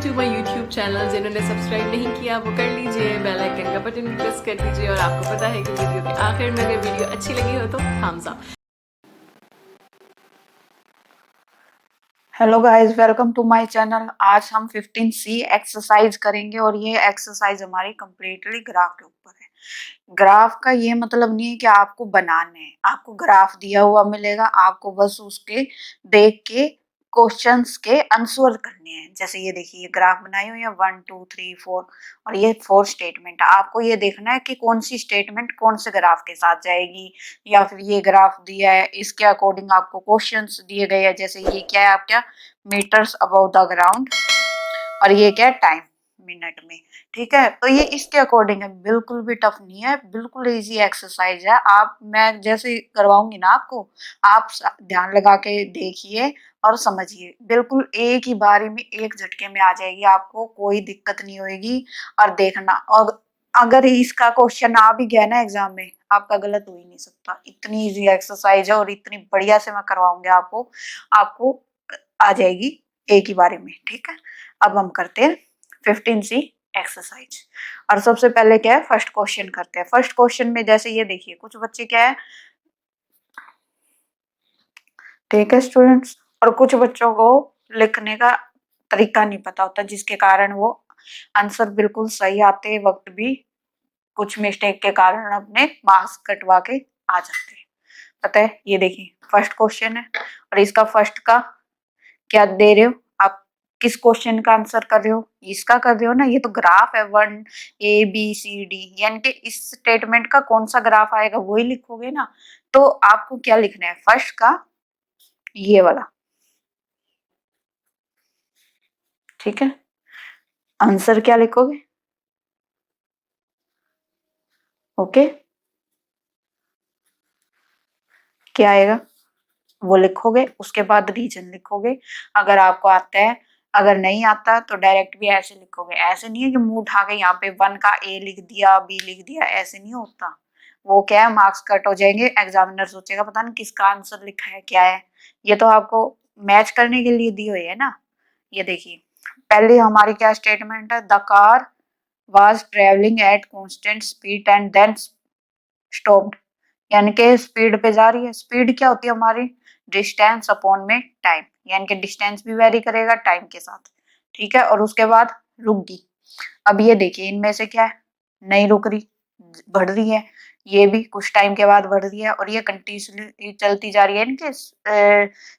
To my YouTube channel. जिन्होंने subscribe नहीं किया वो कर लीजिए, बेल आइकन का बटन भी प्रेस कर दीजिए। और आपको पता है कि वीडियो के आखिर में अगर वीडियो अच्छी लगी हो तो thumbs up. Hello guys, welcome to my channel. आज हम 15C एक्सरसाइज करेंगे और ये एक्सरसाइज हमारी कंप्लीटली ग्राफ के ऊपर है। ग्राफ का ये मतलब नहीं है कि आपको बनाने हैं, आपको ग्राफ दिया हुआ मिलेगा, आपको बस उसके देख के क्वेश्चंस के आंसर करने हैं। जैसे ये देखिए, ये ग्राफ बनाई हुई है 1 2 3 4 और ये 4 स्टेटमेंट है। आपको ये देखना है कि कौन सी स्टेटमेंट कौन से ग्राफ के साथ जाएगी, या फिर ये ग्राफ दिया है इसके अकॉर्डिंग आपको क्वेश्चंस दिए गए हैं। जैसे ये क्या है, आप क्या मीटर्स अबव द ग्राउंड, और ये क्या है टाइम मिनट में। ठीक है, तो ये इसके अकॉर्डिंग है, बिल्कुल भी टफ नहीं है, बिल्कुल इजी एक्सरसाइज है। आप मैं जैसे करवाऊंगी ना आपको, आप ध्यान लगा के देखिए और समझिए। बिल्कुल एक ही बारी में एक झटके में आ जाएगी, आपको कोई दिक्कत नहीं होगी। और देखना, और अगर इसका क्वेश्चन आ भी गया ना एग्जाम में, आपका गलत हो ही नहीं सकता। इतनी इजी एक्सरसाइज है और इतनी बढ़िया से मैं करवाऊंगी आपको, आपको आ जाएगी एक ही बारे में। ठीक है, अब हम करते हैं 15C एक्सरसाइज। और सबसे पहले क्या है, फर्स्ट क्वेश्चन करते हैं। फर्स्ट क्वेश्चन में जैसे ये देखिए, कुछ बच्चे क्या है, ठीक है स्टूडेंट्स, और कुछ बच्चों को लिखने का तरीका नहीं पता होता, जिसके कारण वो आंसर बिल्कुल सही आते वक्त भी कुछ मिस्टेक के कारण अपने मार्क्स कटवा के आ जाते हैं। पता है, ये देखिए फर्स्ट क्वेश्चन है और इसका फर्स्ट का क्या दे रहे हो आप, किस क्वेश्चन का आंसर कर रहे हो, इसका कर रहे हो ना। ये तो ग्राफ है 1 ABCD, यानी कि इस स्टेटमेंट का कौन सा ग्राफ आएगा वही लिखोगे ना। तो आपको क्या लिखना है, फर्स्ट का ये वाला। ठीक है, आंसर क्या लिखोगे, ओके, क्या आएगा वो लिखोगे। उसके बाद रीजन लिखोगे अगर आपको आता है। अगर नहीं आता तो डायरेक्ट भी ऐसे लिखोगे। ऐसे नहीं है कि मुंह उठा के यहाँ पे 1 का A लिख दिया, B लिख दिया, ऐसे नहीं होता। वो क्या है, मार्क्स कट हो जाएंगे, एग्जामिनर सोचेगा पता नहीं किसका आंसर लिखा है क्या है। ये तो आपको मैच करने के लिए दी हुई है ना। ये देखिए, पहले हमारी क्या स्टेटमेंट है, the car was travelling at constant speed and then stopped, यानी कि स्पीड पे जा रही है। स्पीड क्या होती है हमारी, डिस्टेंस अपॉन में टाइम, यानी कि डिस्टेंस भी वेरी करेगा टाइम के साथ। ठीक है, और उसके बाद रुक गई। अब ये देखिए, इनमें से क्या है, नहीं रुक रही, बढ़ रही है। ये भी कुछ टाइम के बाद बढ़ रही है और ये कंटिन्यूसली चलती जा रही है। इनके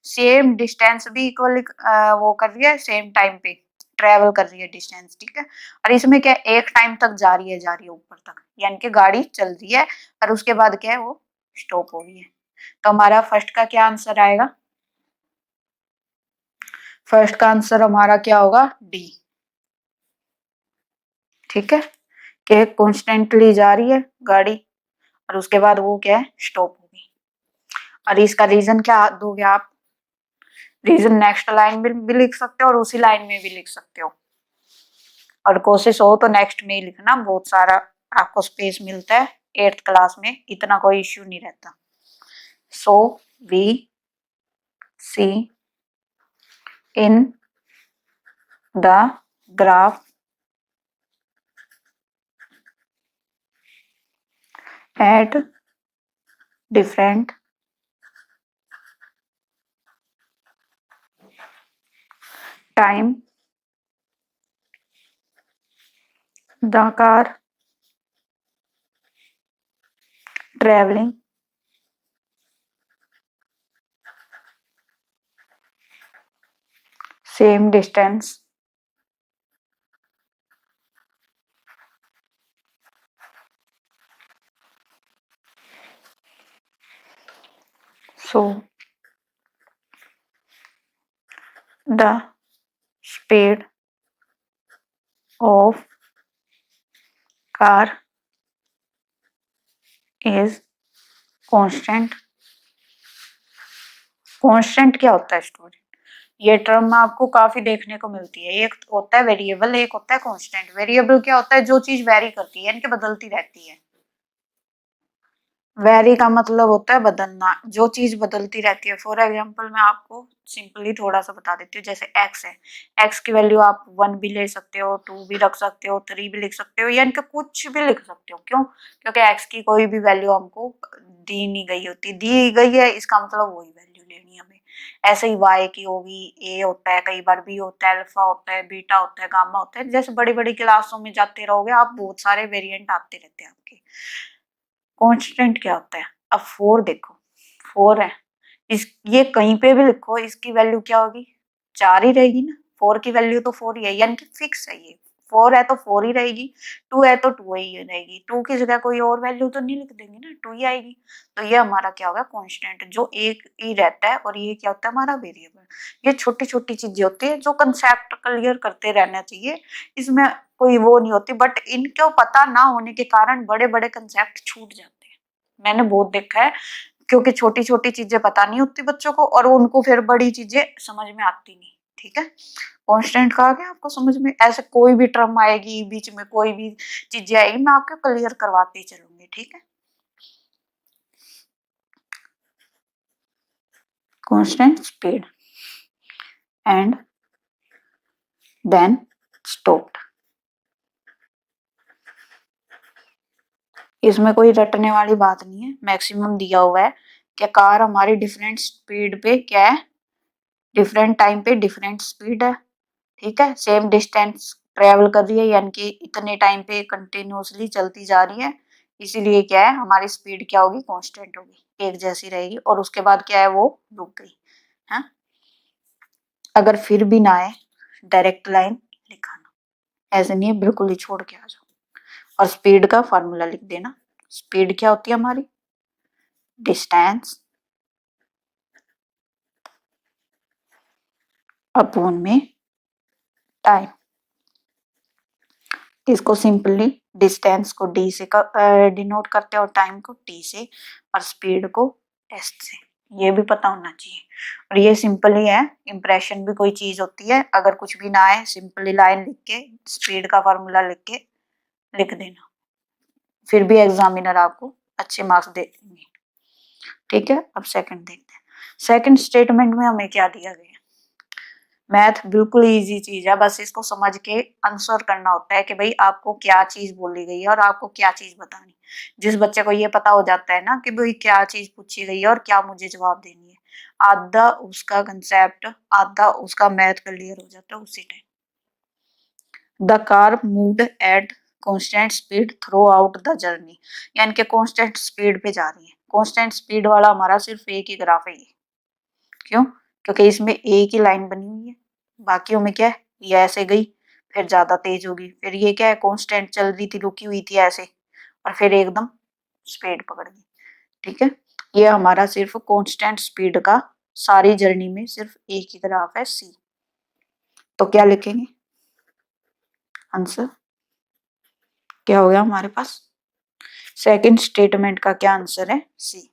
सेम डिस्टेंस भी इक्वल वो कर रही है, सेम टाइम पे ट्रेवल कर रही है डिस्टेंस। ठीक है, और इसमें क्या है, एक टाइम तक जा रही है ऊपर तक, यानी कि गाड़ी चल रही है और उसके बाद क्या है, वो स्टॉप हो रही है। तो हमारा फर्स्ट का क्या आंसर आएगा, फर्स्ट का आंसर हमारा क्या होगा, डी। ठीक है, कि कॉन्स्टेंटली जा रही है गाड़ी और उसके बाद वो क्या है, स्टॉप हो गई। और इसका रीजन क्या दोगे आप, रीजन नेक्स्ट लाइन में भी लिख सकते हो और उसी लाइन में भी लिख सकते हो। और कोशिश हो तो नेक्स्ट में ही लिखना, बहुत सारा आपको स्पेस मिलता है 8th क्लास में, इतना कोई इश्यू नहीं रहता। So we see in the graph at different time the car traveling same distance so the speed of car is constant। Constant क्या होता है स्टूडेंट, ये टर्म आपको काफी देखने को मिलती है। एक होता है वेरिएबल, एक होता है कांस्टेंट। वेरिएबल क्या होता है, जो चीज वेरी करती है, यानी कि बदलती रहती है। वेरी का मतलब होता है बदलना, जो चीज बदलती रहती है। फॉर एग्जाम्पल मैं आपको सिंपली थोड़ा सा बता देती हूँ। जैसे एक्स है, एक्स की वैल्यू आप 1 भी ले सकते हो, 2 भी रख सकते हो, 3 भी लिख सकते हो, यानी कि कुछ भी लिख सकते हो। क्यों? क्योंकि एक्स की कोई भी वैल्यू हमको दी नहीं गई होती, दी गई है इसका मतलब वही वैल्यू लेनी है हमें। ऐसे ही वाई की होगी, ए होता है, कई बार बी होता है, अल्फा होता है, बीटा होता है, गामा होता है। जैसे बड़ी बड़ी क्लासों में जाते रहोगे आप, बहुत सारे वेरिएंट आते रहते हैं आपके। कांस्टेंट क्या होता है? अब 4 देखो, 4 है, इस ये कहीं पे भी लिखो, इसकी वैल्यू क्या होगी? 4 ही रहेगी ना। 4 की वैल्यू तो 4 ही है, यानी कि फिक्स है ये। 4 है तो 4 ही रहेगी, 2 है तो 2 ही रहेगी। 2 की जगह कोई और वैल्यू तो नहीं लिख देंगे ना, 2 ही आएगी। तो ये हमारा क्या होगा? कांस्टेंट, जो एक ही रहता है। और ये क्या होता है? हमारा वेरिएबल। ये छोटी छोटी चीजें होती है जो कंसेप्ट क्लियर करते रहना चाहिए, इसमें कोई वो नहीं होती। बट इनको पता ना होने के कारण बड़े बड़े कंसेप्ट छूट जाते हैं, मैंने बहुत देखा है। क्योंकि छोटी छोटी चीजें पता नहीं होती बच्चों को, और उनको फिर बड़ी चीजें समझ में आती नहीं। ठीक है, कांस्टेंट का आ गया आपको समझ में? ऐसे कोई भी टर्म आएगी बीच में, कोई भी चीजें आएगी, मैं आपको क्लियर करवाती चलूंगी। ठीक है, constant speed and then stopped. इसमें कोई रटने वाली बात नहीं है, मैक्सिमम दिया हुआ है कि कार हमारी डिफरेंट स्पीड पे क्या है, डिफरेंट टाइम पे डिफरेंट स्पीड है। ठीक है, सेम डिस्टेंस ट्रेवल कर रही है, यानी कि इतने टाइम पे कंटिन्यूअसली चलती जा रही है। इसीलिए क्या है, हमारी स्पीड क्या होगी? कांस्टेंट होगी, एक जैसी रहेगी। और उसके बाद क्या है, वो रुक गई है। अगर फिर भी ना आए, डायरेक्ट लाइन लिखाना, ऐसे नहीं है बिल्कुल ही छोड़ के आ जाओ। और स्पीड का फॉर्मूला लिख देना। स्पीड क्या होती है हमारी? डिस्टेंस अपॉन में टाइम। इसको सिंपली डिस्टेंस को डी से डिनोट करते हैं, और टाइम को टी से, और स्पीड को एस से। ये भी पता होना चाहिए। और ये सिंपल ही है, इंप्रेशन भी कोई चीज होती है। अगर कुछ भी ना आए, सिंपली लाइन लिख के स्पीड का फॉर्मूला लिख के लिख देना, फिर भी एग्जामिनर आपको अच्छे मार्क्स दे देंगे। ठीक है, अब सेकंड देखते हैं। सेकंड स्टेटमेंट में हमें क्या दिया गया? मैथ बिल्कुल इजी चीज है, बस इसको समझ के आंसर करना होता है कि भाई आपको क्या चीज बोली गई है और आपको क्या चीज बतानी। जिस बच्चे को ये पता हो जाता है ना कि भाई क्या चीज पूछी गई है और क्या मुझे जवाब देनी है, आधा उसका कंसेप्ट, आधा उसका मैथ क्लियर हो जाता है उसी time. The car moved eight constant speed through out the journey, यानी कि कांस्टेंट स्पीड पे जा रही है। कांस्टेंट स्पीड वाला हमारा सिर्फ एक ही ग्राफ है ये। क्यों? क्योंकि इसमें एक ही लाइन बनी हुई है, बाकियों में क्या है, ये ऐसे गई, फिर ज्यादा तेज होगी, फिर ये क्या है, कांस्टेंट चल रही थी, रुकी हुई थी ऐसे, और फिर एकदम स्पीड पकड़ गई। ठीक है, ये हमारा सिर्फ कांस्टेंट स्पीड का सारी जर्नी में सिर्फ एक ही ग्राफ है, सी। तो क्या लिखेंगे आंसर? क्या हो गया हमारे पास? सेकंड स्टेटमेंट का क्या आंसर है? सी।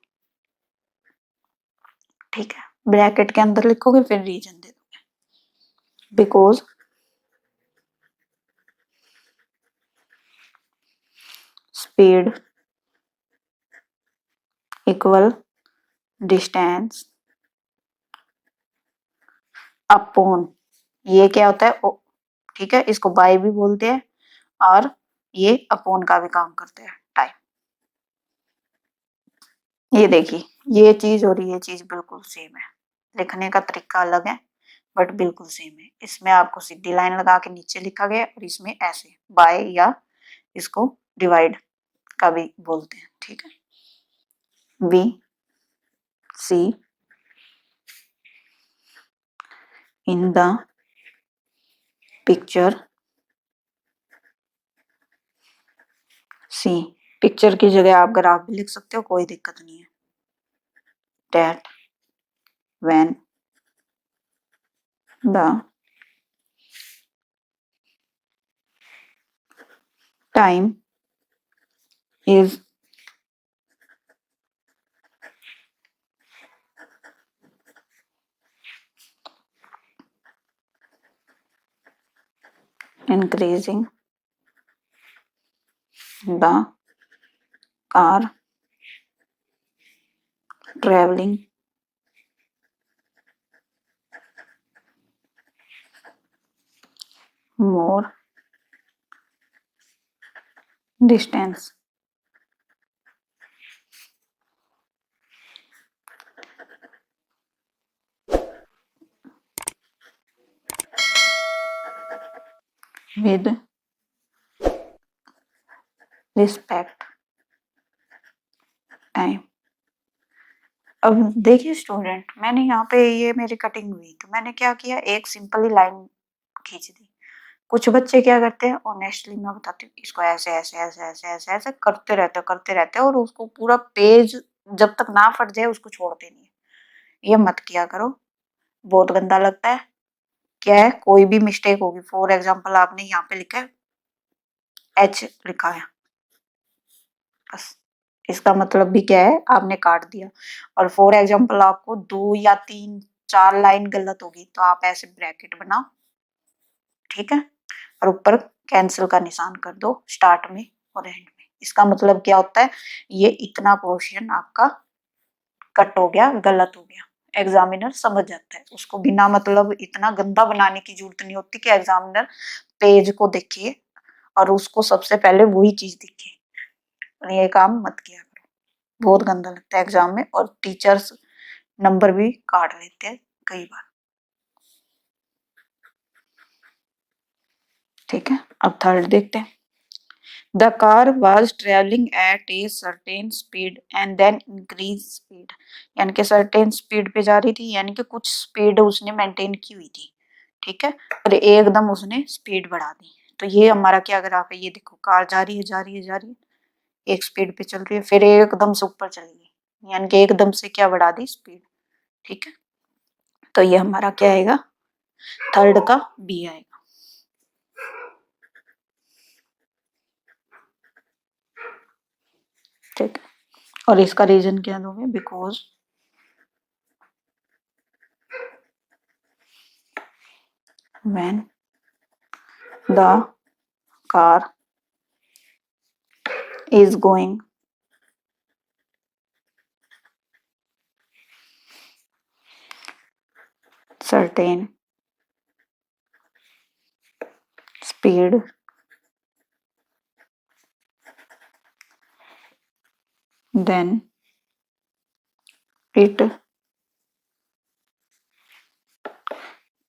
ठीक है, ब्रैकेट के अंदर लिखोगे, फिर रीजन दे दोगे। Because speed equal distance upon, ये क्या होता है? ओ, ठीक है, इसको बाय भी बोलते हैं, और ये अपॉन का भी काम करते हैं, टाइम। ये देखिए, ये चीज और ये चीज बिल्कुल सेम है, लिखने का तरीका अलग है बट बिल्कुल सेम है। इसमें आपको सीधी लाइन लगा के नीचे लिखा गया, और इसमें ऐसे बाय या इसको डिवाइड का भी बोलते हैं। ठीक है, we see in the picture, see picture की जगह आप ग्राफ भी लिख सकते हो, कोई दिक्कत नहीं है। That when the time is increasing the car traveling more distance with respect time। अब देखिए स्टूडेंट, मैंने यहाँ पे ये मेरी कटिंग हुई तो मैंने क्या किया, एक सिंपल ही लाइन खींच दी। कुछ बच्चे क्या करते हैं, ऑनेस्टली मैं बताती हूँ, इसको ऐसे ऐसे ऐसे ऐसे ऐसे ऐसे करते रहते और उसको पूरा पेज जब तक ना फट जाए उसको छोड़ते नहीं है। ये मत किया करो, बहुत गंदा लगता है। क्या है, कोई भी मिस्टेक होगी, फॉर एग्जाम्पल आपने यहाँ पे लिखा है एच लिखा है, बस इसका मतलब भी क्या है, आपने काट दिया। और फॉर एग्जाम्पल आपको 2 या 3 4 लाइन गलत होगी तो आप ऐसे ब्रैकेट बनाओ, ठीक है, और ऊपर कैंसिल का निशान कर दो स्टार्ट में और एंड में। इसका मतलब क्या होता है, ये इतना पोर्शन आपका कट हो गया, गलत हो गया, एग्जामिनर समझ जाता है। उसको बिना मतलब इतना गंदा बनाने की जरूरत नहीं होती कि एग्जामिनर पेज को देखिए और उसको सबसे पहले वही चीज दिखे। ये काम मत किया करो, बहुत गंदा लगता है एग्जाम में, और टीचर्स नंबर भी काट लेते हैं कई बार। ठीक है, अब थर्ड देखते हैं। The car was traveling at a certain speed and then increased speed। यानी कि certain speed पे जा रही थी, यानी कि कुछ स्पीड उसने मेंटेन की हुई थी, ठीक है, और एकदम उसने स्पीड बढ़ा दी। तो ये हमारा क्या ग्राफ है, ये देखो कार जा रही है जा रही है जा रही है, एक स्पीड पे चल रही है, फिर एकदम से ऊपर चली गई, यानी कि एकदम से क्या बढ़ा दी, स्पीड। ठीक है, तो ये हमारा क्या आएगा, थर्ड का बी आएगा। ठीक है, और इसका रीजन क्या दोगे, because when the car is going certain speed, then it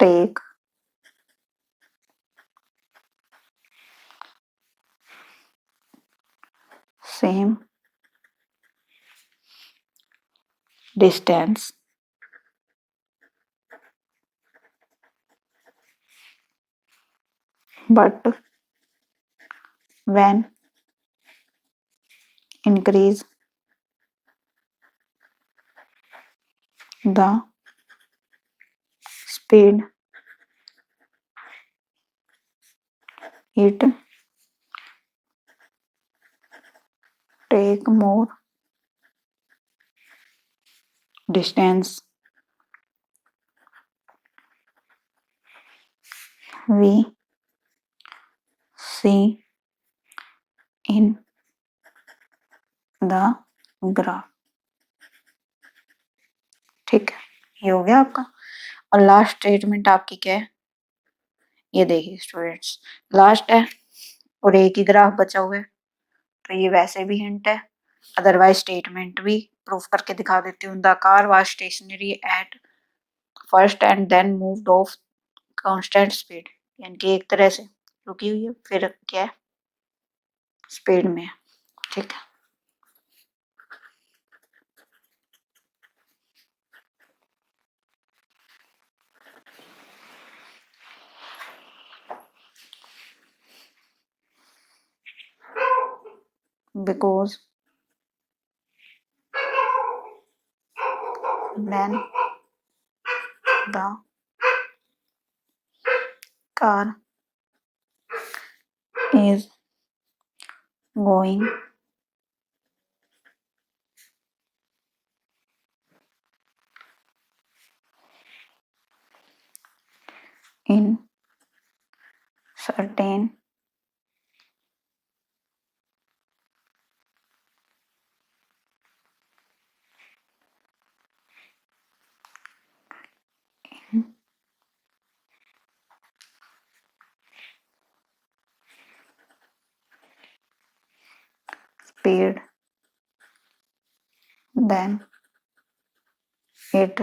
take same distance but when increase the speed it take more distance। We see in the graph। ठीक है, ये हो गया आपका। और लास्ट स्टेटमेंट आपकी क्या है, ये देखिए स्टूडेंट्स, लास्ट है और एक ही ग्राफ बचा हुआ है, तो ये वैसे भी हिंट है, अदरवाइज स्टेटमेंट भी प्रूफ करके दिखा देती हूँ। The car was stationary at first and then moved of constant speed, यानी कि एक तरह से रुकी हुई है, फिर क्या है, स्पीड में है। ठीक है, because when the car is going in certain speed, then it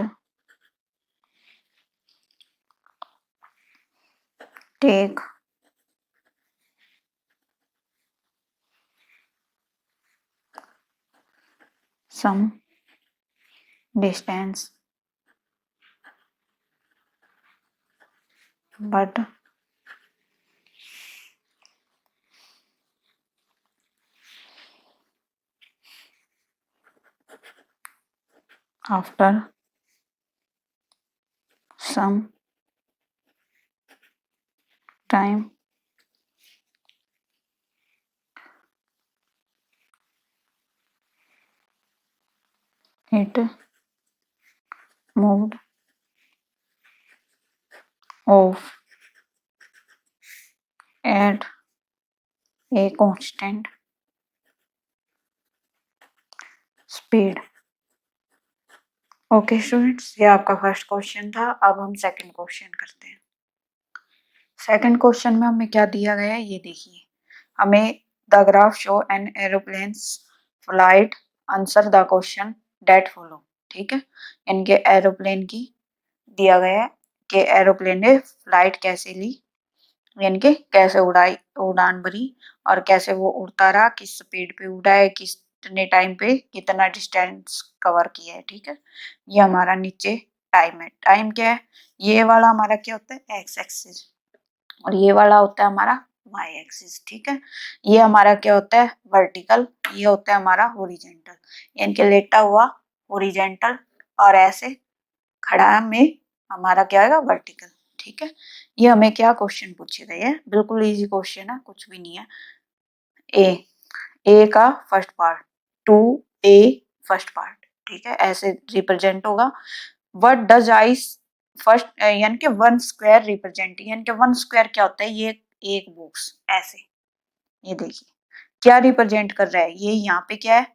take some distance, but after some time it moved off at a constant speed. Okay students, ये आपका फर्स्ट क्वेश्चन था। अब हम सेकंड क्वेश्चन करते हैं। Second question में हमें क्या दिया गया है ये देखिए। हमें the graph show an aeroplane's flight, answer the question that follow. ठीक है, इनके एरोप्लेन की दिया गया है कि एरोप्लेन ने फ्लाइट कैसे ली, यानी कि कैसे उड़ान भरी और कैसे वो उड़ता रहा, किस स्पीड पे उड़ा है, कितने टाइम पे कितना डिस्टेंस कवर किया है। ठीक है, ये हमारा नीचे टाइम है। टाइम क्या है, ये वाला हमारा क्या होता है एक्स एक्सिस, और ये वाला होता है हमारा वाई एक्सिस। ठीक है, ये हमारा क्या होता है वर्टिकल, ये होता है हमारा हॉरिजॉन्टल, यानी कि लेटा हुआ हॉरिजॉन्टल, और ऐसे खड़ा में हमारा क्या आएगा वर्टिकल। ठीक है, ये हमें क्या क्वेश्चन पूछे गए हैं, बिल्कुल इजी क्वेश्चन है, कुछ भी नहीं है। ए का first part, 2a first part. ठीक है, ऐसे रिप्रेजेंट होगा। व्हाट डज आइस फर्स्ट, यानी कि वन स्क्वायर रिप्रेजेंट, यानी कि वन स्क्वायर क्या होता है, ये एक बॉक्स ऐसे, ये देखिए क्या रिप्रेजेंट कर रहा है। ये यहाँ पे क्या है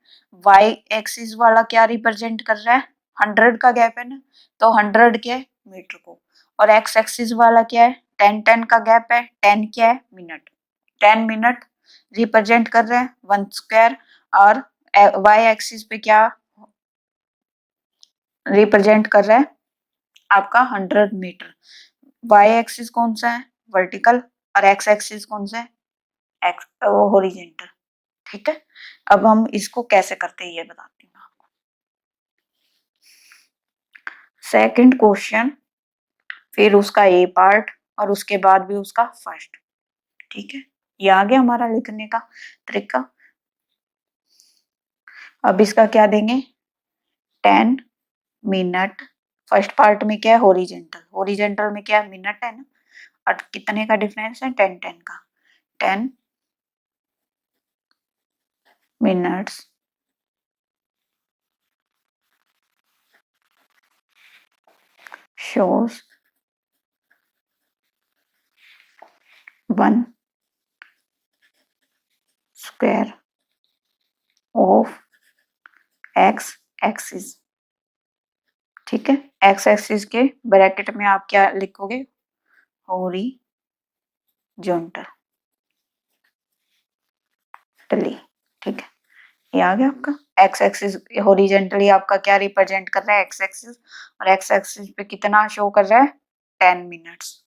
वाई एक्सिस वाला क्या रिप्रेजेंट कर रहा है, 100 का गैप है ना, तो 100 क्या है मीटर को, और एक्स एक्सिस वाला क्या है 10 का गैप है, 10 क्या है मिनट, 10 मिनट रिप्रेजेंट कर रहे हैं वन स्क्वायर। और वाई एक्सिस पे क्या रिप्रेजेंट कर रहा है आपका 100 मीटर। वाई एक्सिस कौन सा है वर्टिकल, और एक्स एक्सिस कौन सा है एक्स हॉरिजॉन्टल। ठीक है, अब हम इसको कैसे करते हैं ये बताती हूँ आपको। सेकंड क्वेश्चन, फिर उसका ए पार्ट, और उसके बाद भी उसका फर्स्ट। ठीक है, ये आ गया हमारा लिखने का तरीका। अब इसका क्या देंगे 10 मिनट, फर्स्ट पार्ट में क्या है हॉरिजॉन्टल, हॉरिजॉन्टल में क्या है मिनट है ना, और कितने का डिफरेंस है 10 10 का, 10 minutes shows 1 square of x axis. ठीक है, एक्स एक्सिस के ब्रैकेट में आप क्या लिखोगे हॉरिजॉन्टल। ठीक है, ये आ गया आपका एक्स एक्सिस हॉरिजॉन्टली आपका क्या रिप्रेजेंट कर रहा है एक्स एक्सिस, और एक्स एक्सिस पे कितना शो कर रहा है 10 मिनट्स।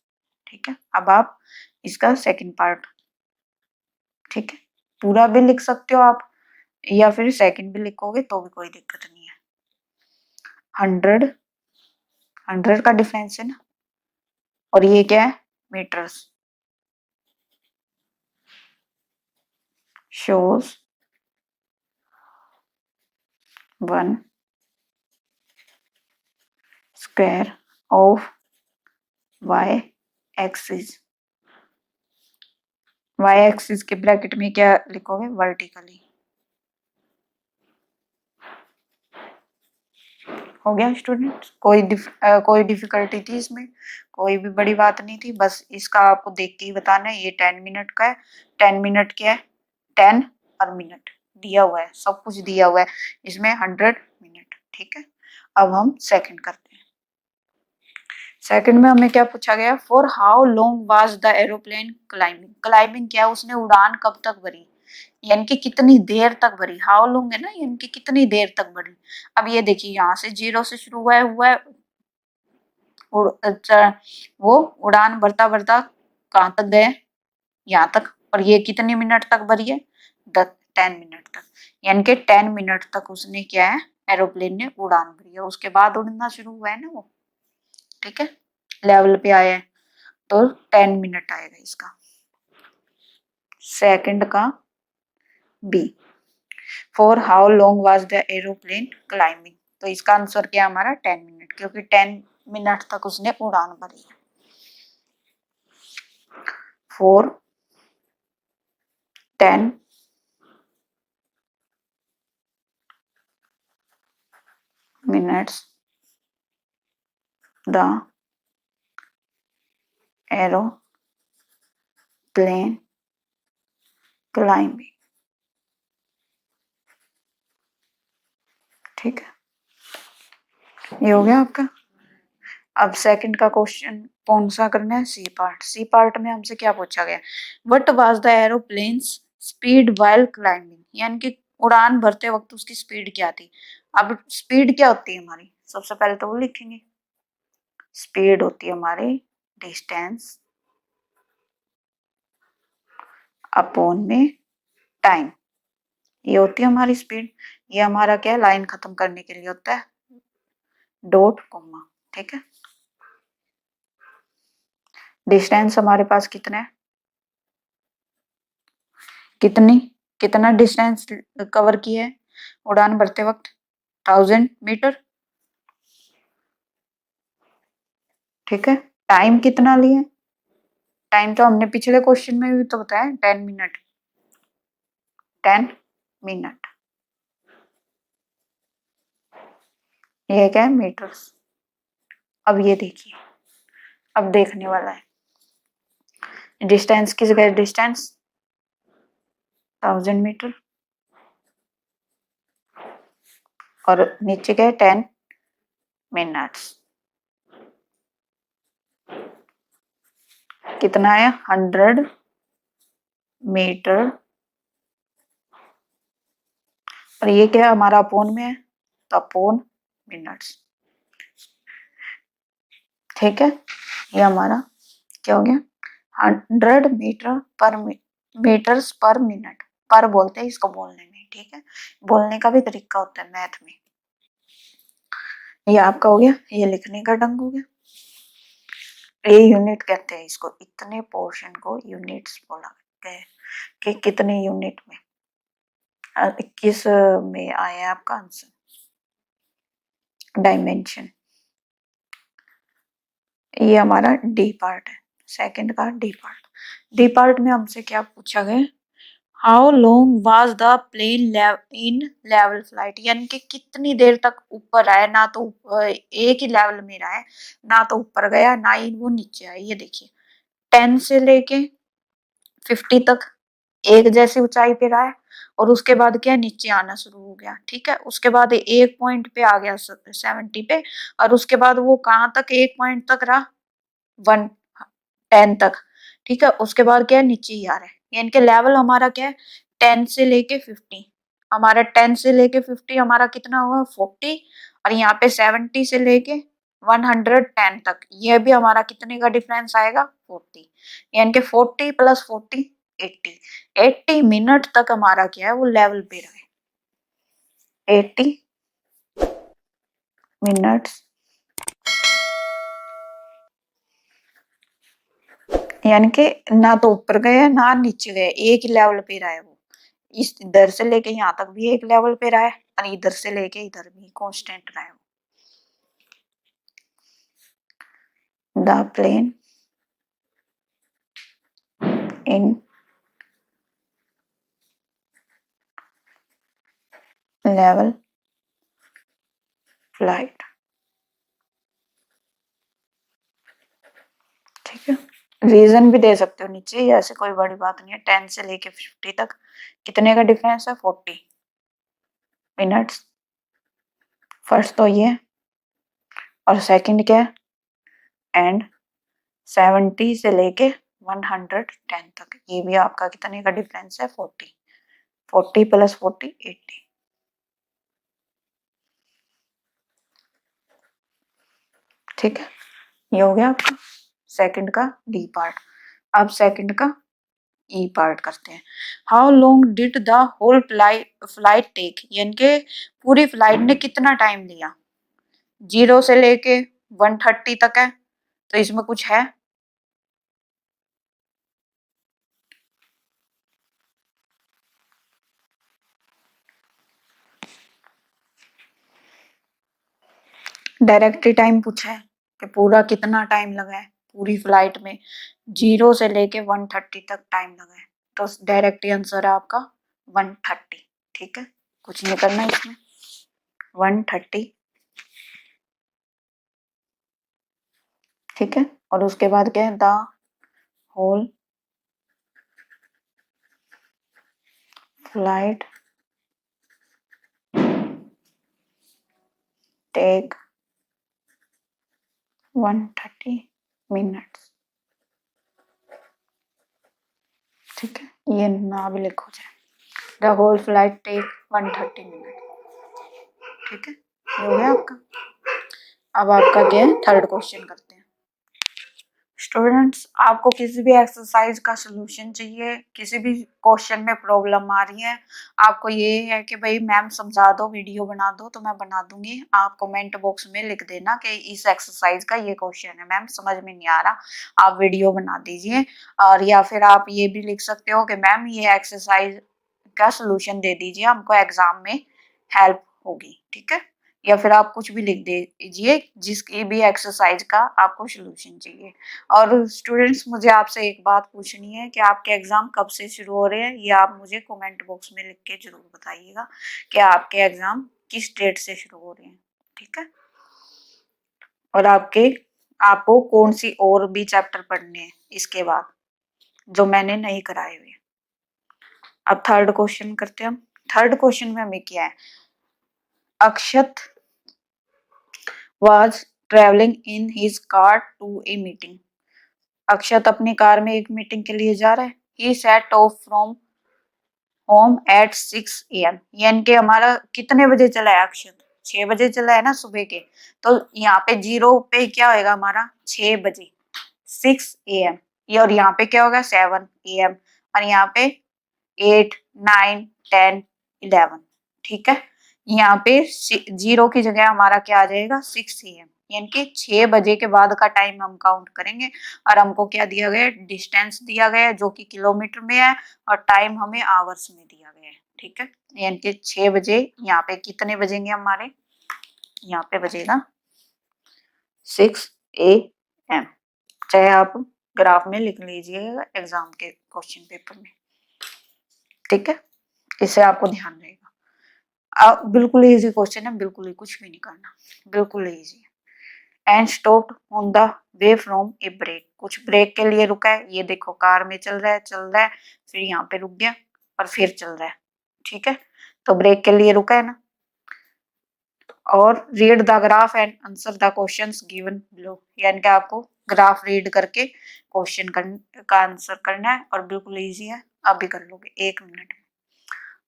ठीक है, अब आप इसका सेकंड पार्ट, ठीक है पूरा भी लिख सकते हो आप, या फिर सेकंड भी लिखोगे तो भी कोई दिक्कत नहीं है। 100 का डिफरेंस है ना, और ये क्या है metres, shows 1 square of y axis. y axis के ब्रैकेट में क्या लिखोगे वर्टिकली। हो गया स्टूडेंट, कोई डिफिकल्टी थी इसमें, कोई भी बड़ी बात नहीं थी, बस इसका आपको देख के ही बताना है। ये 10 मिनट का है, 10 मिनट क्या है 10 और मिनट दिया हुआ है, सब कुछ दिया हुआ है इसमें 100 मिनट। ठीक है, अब हम सेकंड करते हैं। सेकंड में हमें क्या पूछा गया, for how long was the aeroplane climbing, climbing क्या उसने उड़ान कब तक भरी, यानी कि कितनी देर तक बढ़ी, हाउ लॉन्ग है ना, यानी कि कितनी देर तक बढ़ी। अब ये देखिए यहाँ से 0 से शुरू हुआ है अच्छा, वो उड़ान भरता भरता कहाँ तक गए, यहाँ तक, और ये कितने मिनट तक भरी है, 10 मिनट तक। यानी कि 10 मिनट तक उसने क्या है, एरोप्लेन ने उड़ान भरी है, उसके बाद उड़ना शुरू हुआ है ना वो, ठीक है, लेवल पे आया है, तो 10 मिनट आएगा इसका। सेकंड का B, for how long was the aeroplane climbing, तो इसका आंसर क्या हमारा 10 मिनट, क्योंकि 10 मिनट तक उसने उड़ान भरी है। For 10 minutes the aeroplane climbing, ठीक है, ये हो गया आपका। अब सेकंड का क्वेश्चन कौन सा करना है, सी पार्ट। सी पार्ट में हमसे क्या पूछा गया, what was the aeroplanes speed while climbing, यानी कि उड़ान भरते वक्त उसकी स्पीड क्या थी। अब स्पीड क्या होती है हमारी, सबसे पहले तो वो लिखेंगे, स्पीड होती है हमारी डिस्टेंस अपॉन में टाइम, ये होती है हमारी स्पीड। ये हमारा क्या है, लाइन खत्म करने के लिए होता है डॉट कॉमा, ठीक है। डिस्टेंस हमारे पास कितना है, कितना डिस्टेंस कवर किया है उड़ान भरते वक्त, 1000 मीटर, ठीक है। टाइम कितना लिए, टाइम तो हमने पिछले क्वेश्चन में भी तो बताया 10 मिनट, 10 मिनट, ये क्या है, मीटर्स। अब ये देखिए, अब देखने वाला है, डिस्टेंस किस जगह, डिस्टेंस 1000 मीटर, और नीचे क्या है 10 मिनट्स, कितना है 100 मीटर, और ये क्या है हमारा अपोन में है, तो अपोन मिनट्स, ठीक है। ये हमारा क्या हो गया, 100 मीटर्स पर मिनट, पर बोलते हैं इसको बोलने में, ठीक है, बोलने का भी तरीका होता है मैथ में। ये आपका हो गया, ये लिखने का ढंग हो गया। ये यूनिट कहते हैं इसको, इतने पोर्शन को यूनिट्स बोला गया कि कितने यूनिट में, 21 में आया आपका आंसर, डायमेंशन। ये हमारा डी पार्ट है, सेकंड का डी पार्ट। डी पार्ट में हमसे क्या पूछा गया, how long was the plane in level flight, यानी कि कितनी देर तक ऊपर आया, ना तो एक ही लेवल में रहा है, ना तो ऊपर गया ना ही वो नीचे आया। ये देखिए 10 से लेके 50 तक एक जैसी ऊंचाई पे रहा है, और उसके बाद क्या नीचे आना शुरू हो गया, ठीक है। उसके बाद एक पॉइंट पे आ गया 70 पे, और उसके बाद वो कहाँ तक, एक पॉइंट तक रहा 110 तक, ठीक है। उसके बाद क्या है, नीचे ही आ रहा है, यानी कि लेवल हमारा क्या है 10 से लेके 50, हमारा 10 से लेके 50 हमारा कितना हुआ 40, और यहाँ पे 70 से लेके 110 तक, ये भी हमारा कितने का डिफरेंस आएगा 40, यानी कि 40 प्लस 40 80, 80 मिनट तक हमारा क्या है वो लेवल पे रहा है, 80 मिनट्स, यानी कि ना तो ऊपर गए ना नीचे गए, एक ही लेवल पे रहा है वो, इस इधर से लेके यहाँ तक भी एक लेवल पे रहा है, और इधर से लेके इधर भी कांस्टेंट रहा है वो। The plane in level flight, ठीक है। रीजन भी दे सकते हो नीचे, ऐसे कोई बड़ी बात नहीं है, 10 से लेके 50 तक कितने का डिफरेंस है 40 मिनट्स, फर्स्ट तो ये, और सेकंड क्या है, एंड 70 से लेके 110 तक, ये भी आपका कितने का डिफरेंस है 40, 40 + 40 80। ठीक है, ये हो गया आपका सेकंड का डी पार्ट। अब सेकंड का ई पार्ट करते हैं। How long did the whole flight take, यानी कि पूरी फ्लाइट ने कितना टाइम लिया। 0 से लेके 130 तक है, तो इसमें कुछ है। डायरेक्टली टाइम पूछा है कि पूरा कितना टाइम लगा है पूरी फ्लाइट में। 0 से लेके 130 तक टाइम लगा है, तो डायरेक्ट आंसर है आपका 130। ठीक है, कुछ नहीं करना है इसमें। 130। ठीक है, और उसके बाद क्या है, the whole flight take 130 minutes. ठीक है, ये ना भी लिखो जाए, the whole flight take 130 minute. ठीक है, ये हो गया आपका। अब आपका क्या है, थर्ड क्वेश्चन करते हैं। स्टूडेंट्स, आपको किसी भी एक्सरसाइज का सलूशन चाहिए, किसी भी क्वेश्चन में प्रॉब्लम आ रही है, आपको ये है कि भाई मैम समझा दो, वीडियो बना दो, तो मैं बना दूंगी। आप कमेंट बॉक्स में लिख देना कि इस एक्सरसाइज का ये क्वेश्चन है मैम, समझ में नहीं आ रहा, आप वीडियो बना दीजिए। और या फिर आप ये भी लिख सकते हो कि मैम ये एक्सरसाइज का सलूशन दे दीजिए, हमको एग्जाम में हेल्प होगी। ठीक है, या फिर आप कुछ भी लिख दीजिए जिसकी भी एक्सरसाइज का आपको सलूशन चाहिए। और स्टूडेंट्स, मुझे आपसे एक बात पूछनी है कि आपके एग्जाम कब से शुरू हो रहे हैं, ये आप मुझे कमेंट बॉक्स में लिख के जरूर बताइएगा कि आपके एग्जाम किस डेट से शुरू हो रहे हैं। ठीक है, और आपको कौन सी और भी चैप्टर पढ़ने हैं इसके बाद जो मैंने नहीं कराए हुए। अब थर्ड क्वेश्चन करते हैं हम। थर्ड क्वेश्चन में हमें क्या है, अक्षत was traveling in his car to a meeting। अक्षत अपनी कार में एक मीटिंग के लिए जा रहा है। He set off from home at 6 AM। यानी कि हमारा कितने बजे चला है अक्षत, 6 बजे चला है ना सुबह के, तो यहाँ पे 0 पे क्या होएगा हमारा 6 बजे 6 AM। ये और यहाँ पे क्या होगा 7 AM, और यहाँ पे 8 9 10 11। ठीक है, यहाँ पे 0 की जगह हमारा क्या आ जाएगा 6 AM, यानी कि 6 बजे के बाद का टाइम हम काउंट करेंगे। और हमको क्या दिया गया है, डिस्टेंस दिया गया है जो कि किलोमीटर में है, और टाइम हमें आवर्स में दिया गया है। ठीक है, यानी कि 6 बजे यहाँ पे कितने बजेंगे हमारे, यहाँ पे बजेगा 6 AM। चाहे आप ग्राफ में लिख लीजिएगा एग्जाम के क्वेश्चन पेपर में। ठीक है, इससे आपको ध्यान रहेगा। बिल्कुल इजी क्वेश्चन है, बिल्कुल ही कुछ भी नहीं करना, बिल्कुल इजी है। And stopped on the way from a break, कुछ ब्रेक के लिए रुका है। ये देखो कार में चल रहा है, फिर यहाँ पे रुक गया और फिर चल रहा है। ठीक है, तो ब्रेक के लिए रुका है ना। और read the graph and answer the questions given below, यानी कि आपको ग्राफ रीड करके क्वेश्चन का आंसर करना है, और बिल्कुल इजी है, आप भी कर लोगे 1 मिनट में।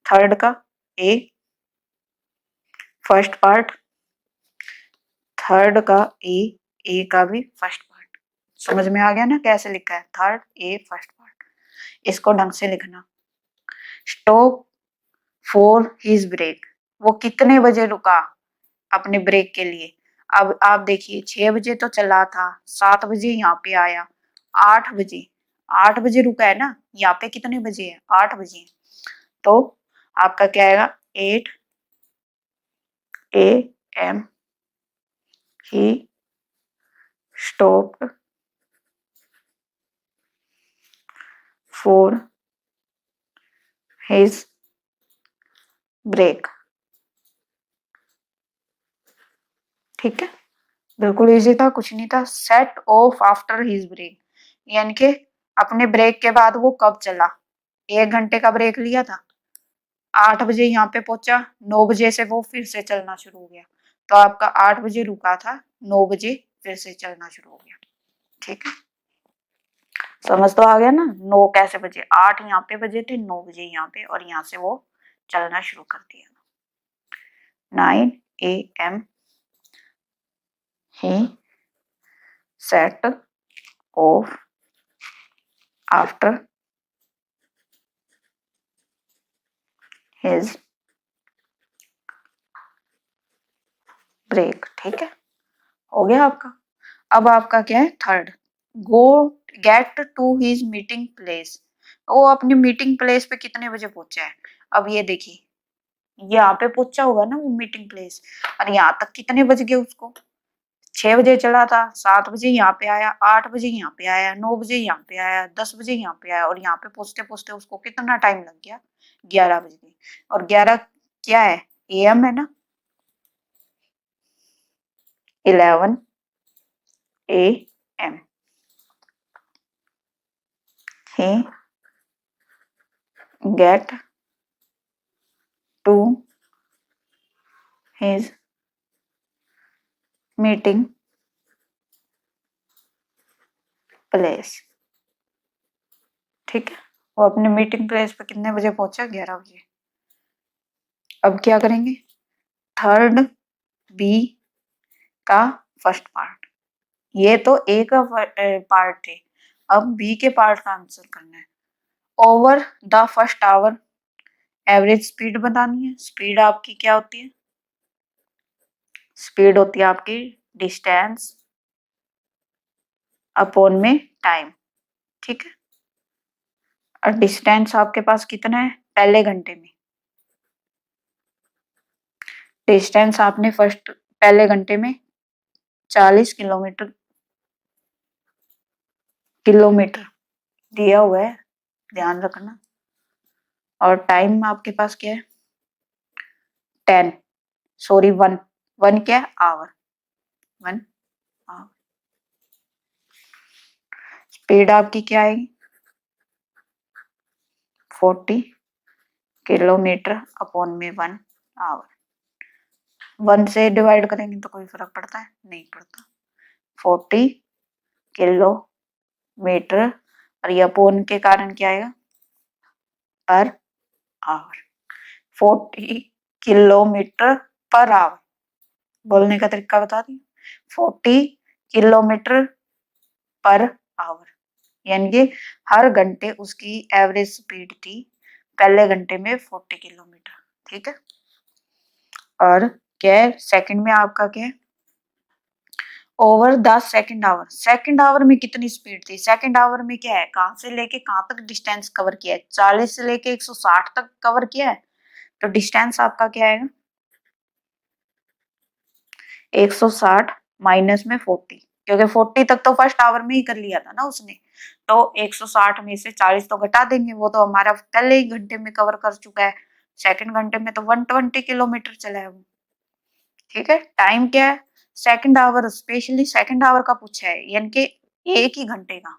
थर्ड का ए फर्स्ट पार्ट, थर्ड का ए का भी फर्स्ट पार्ट। समझ में आ गया ना कैसे लिखा है, थर्ड ए फर्स्ट पार्ट। इसको ढंग से लिखना। स्टॉप फॉर हिज ब्रेक, वो कितने बजे रुका अपने ब्रेक के लिए। अब आप देखिए 6 बजे तो चला था, 7 बजे यहाँ पे आया, 8 बजे रुका है ना। यहाँ पे कितने बजे है, 8 बजे, तो आपका क्या आएगा 8 AM he stopped for his break। ठीक है, बिल्कुल इजी था, कुछ नहीं था। Set off after his break, यानी कि अपने ब्रेक के बाद वो कब चला। 1 घंटे का ब्रेक लिया था, 8 बजे यहाँ पे पहुंचा, 9 बजे से वो फिर से चलना शुरू हो गया, तो आपका 8 बजे रुका था, 9 बजे फिर से चलना शुरू हो गया। ठीक है, समझ तो आ गया ना। 9 कैसे बजे, 8 यहाँ पे बजे थे, 9 बजे यहाँ पे, और यहाँ से वो चलना शुरू कर दिया। 9 AM he set off after his break. ठीक है, हो गया आपका। अब आपका क्या है, third, go get to his meeting place. वो अपनी मीटिंग प्लेस पे कितने बजे पहुंचा है। अब ये देखिए, यहाँ पे पहुंचा होगा ना वो मीटिंग प्लेस, और यहाँ तक कितने बज गए उसको। 6 बजे चला था, 7 बजे यहाँ पे आया, 8 बजे यहाँ पे आया, 9 बजे यहाँ पे आया, 10 बजे यहाँ पे आया, और यहाँ पे पहुंचते पहुंचते उसको कितना टाइम लग गया, 11 बज गए। और 11 क्या है, AM है ना, 11 AM। he get to his meeting place। ठीक है, वो अपने मीटिंग प्लेस पे कितने बजे पहुंचा, 11 बजे। अब क्या करेंगे, थर्ड बी का फर्स्ट पार्ट, ये तो ए का पार्ट है, अब बी के पार्ट का आंसर करना है। Over the first hour average speed बतानी है। स्पीड आपकी क्या होती है, स्पीड होती है आपकी डिस्टेंस अपॉन में टाइम। ठीक है, और डिस्टेंस आपके पास कितना है, पहले घंटे में डिस्टेंस आपने फर्स्ट पहले घंटे में 40 किलोमीटर दिया हुआ है, ध्यान रखना। और टाइम आपके पास क्या है, 1 क्या है, आवर, 1 आवर। स्पीड आपकी क्या आएगी, 40 किलोमीटर अपॉन में 1 आवर। 1 से डिवाइड करेंगे तो कोई फर्क पड़ता है, नहीं पड़ता। 40 किलोमीटर, और ये अपॉन के कारण क्या आएगा, per hour. 40 kilometre per hour, बोलने का तरीका बता दी, 40 किलोमीटर पर आवर, यानी कि हर घंटे उसकी एवरेज स्पीड थी पहले घंटे में 40 किलोमीटर। ठीक है, और क्या है, सेकंड में आपका क्या है, over the second hour. Second hour में कितनी स्पीड थी, सेकंड आवर में क्या है, कहां से लेके कहां तक डिस्टेंस कवर किया है, 40 से लेके 160 तक कवर किया है। तो डिस्टेंस आपका क्या आएगा, 160 माइनस में 40, क्योंकि 40 तक तो फर्स्ट आवर में ही कर लिया था ना उसने, तो 160 में से 40 तो घटा देंगे, वो तो हमारा पहले ही घंटे में कवर कर चुका है। सेकंड घंटे में तो 120 किलोमीटर चला है वो। ठीक है, टाइम क्या है, second hour, specially second hour का पूछा है, यानी कि एक ही घंटे का,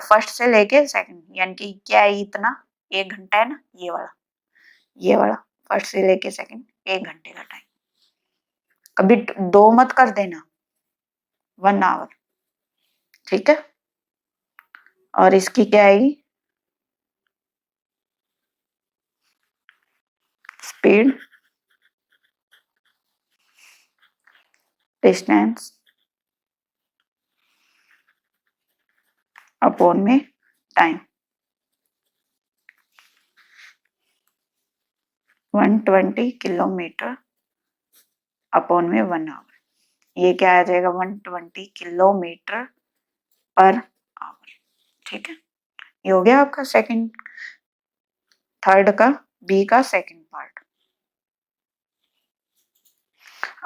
फर्स्ट से लेके सेकंड, यानी कि क्या है, इतना 1 घंटा है ना, ये वाला फर्स्ट से लेके सेकंड 1 घंटे का टाइम। कभी 2 मत कर देना, 1 आवर। ठीक है, और इसकी क्या आएगी, स्पीड डिस्टेंस अपॉन में टाइम, 120 किलोमीटर अपॉन में 1 आवर। ये क्या आ जाएगा, 120 किलोमीटर पर आवर। ठीक है, ये हो गया आपका सेकंड, थर्ड का बी का सेकंड पार्ट।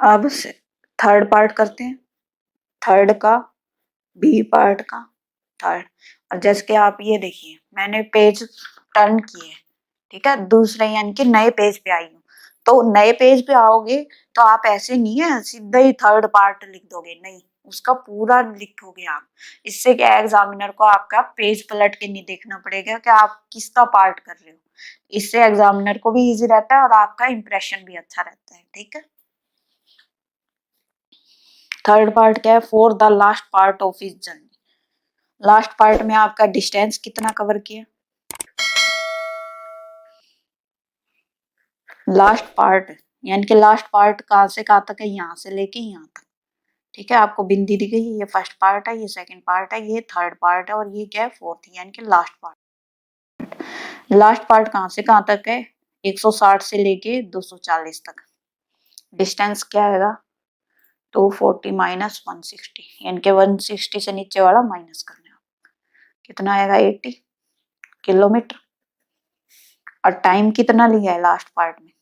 अब थर्ड पार्ट करते हैं, थर्ड का बी पार्ट का थर्ड। और जैसे कि आप ये देखिए, मैंने पेज टर्न किए, ठीक है, दूसरे यानी कि नए पेज पे आई हूँ। तो नए पेज पे आओगे तो आप ऐसे नहीं है सीधा ही थर्ड पार्ट लिख दोगे, नहीं, उसका पूरा लिखोगे आप। इससे क्या एग्जामिनर को आपका पेज पलट के नहीं देखना पड़ेगा कि आप किसका पार्ट कर रहे हो। इससे एग्जामिनर को भी इजी रहता है और आपका इंप्रेशन भी अच्छा रहता है। ठीक है, थर्ड पार्ट क्या है, for the last part of his journey. Last part में आपका डिस्टेंस कितना कवर किया, लास्ट पार्ट, यानी कि लास्ट पार्ट कहाँ से कहाँ तक है, यहाँ से लेके यहाँ तक। ठीक है, आपको बिंदी दी गई है, ये फर्स्ट पार्ट है, ये सेकंड पार्ट है, ये थर्ड पार्ट है, और ये क्या है, फोर्थ, यानी कि लास्ट पार्ट। लास्ट पार्ट कहाँ से कहाँ तक है, 160 से लेके 240 तक। डिस्टेंस क्या आएगा, 240 माइनस 160, यानी कि 160 से नीचे वाला माइनस करना। कितना आएगा, 80 किलोमीटर। और टाइम कितना लिया है लास्ट पार्ट में,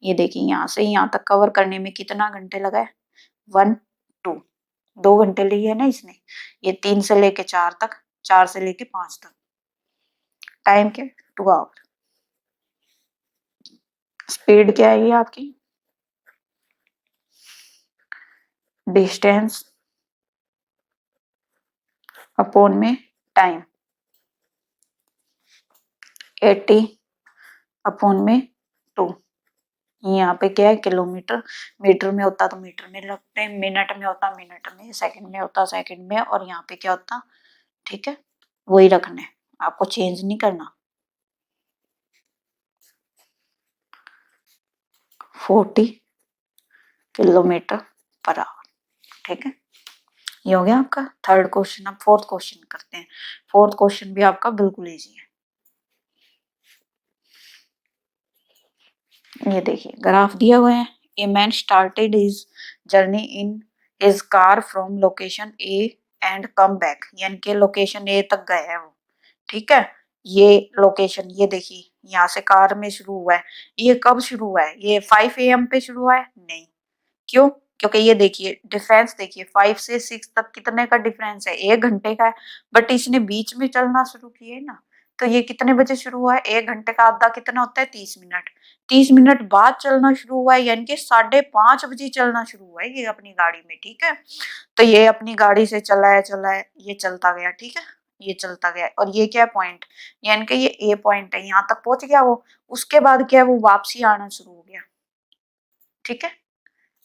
ये देखिए, यहाँ से यहाँ तक कवर करने में कितना घंटे लगा है, 1 2, 2 घंटे लिए है ना इसने। ये 3 से लेके 4 तक, 4 से लेके 5 तक, टाइम क्या, 2 आवर। स्पीड क्या है ये आपकी, डिस्टेंस अपॉन में टाइम, 80 अपॉन में 2। यहाँ पे क्या है, किलोमीटर, मीटर में होता तो मीटर में लगते हैं, मिनट में होता मिनट में, सेकंड में होता सेकंड में, और यहाँ पे क्या होता, ठीक है, वही रखना है, आपको चेंज नहीं करना। 40 किलोमीटर पर आवर। ठीक है, ये हो गया आपका थर्ड क्वेश्चन। अब फोर्थ क्वेश्चन करते हैं। फोर्थ क्वेश्चन भी आपका बिल्कुल इजी है। ये देखिए, ग्राफ दिया हुआ है। A man started his journey in his car from location A and come back, यानी कि लोकेशन ए तक गया है वो। ठीक है, ये लोकेशन, ये देखिए, यहाँ से कार में शुरू हुआ है। ये कब शुरू हुआ है, ये 5 AM पे शुरू हुआ है, नहीं, क्यों, क्योंकि ये देखिए डिफरेंस, देखिए 5 से 6 तक कितने का डिफरेंस है, 1 घंटे का है। बट इसने बीच में चलना शुरू किया है ना, तो ये कितने बजे शुरू हुआ है, 1 घंटे का आधा कितना होता है, 30 मिनट। 30 मिनट बाद चलना शुरू हुआ है, यानी कि 5:30 बजे चलना शुरू हुआ है ये अपनी गाड़ी में। ठीक है, तो ये अपनी गाड़ी से चला है, ये चलता गया। ठीक है, ये चलता गया, और ये क्या पॉइंट, यानी कि ये ए पॉइंट है, यहाँ तक पहुंच गया वो। उसके बाद क्या है, वो वापसी आना शुरू हो गया। ठीक है,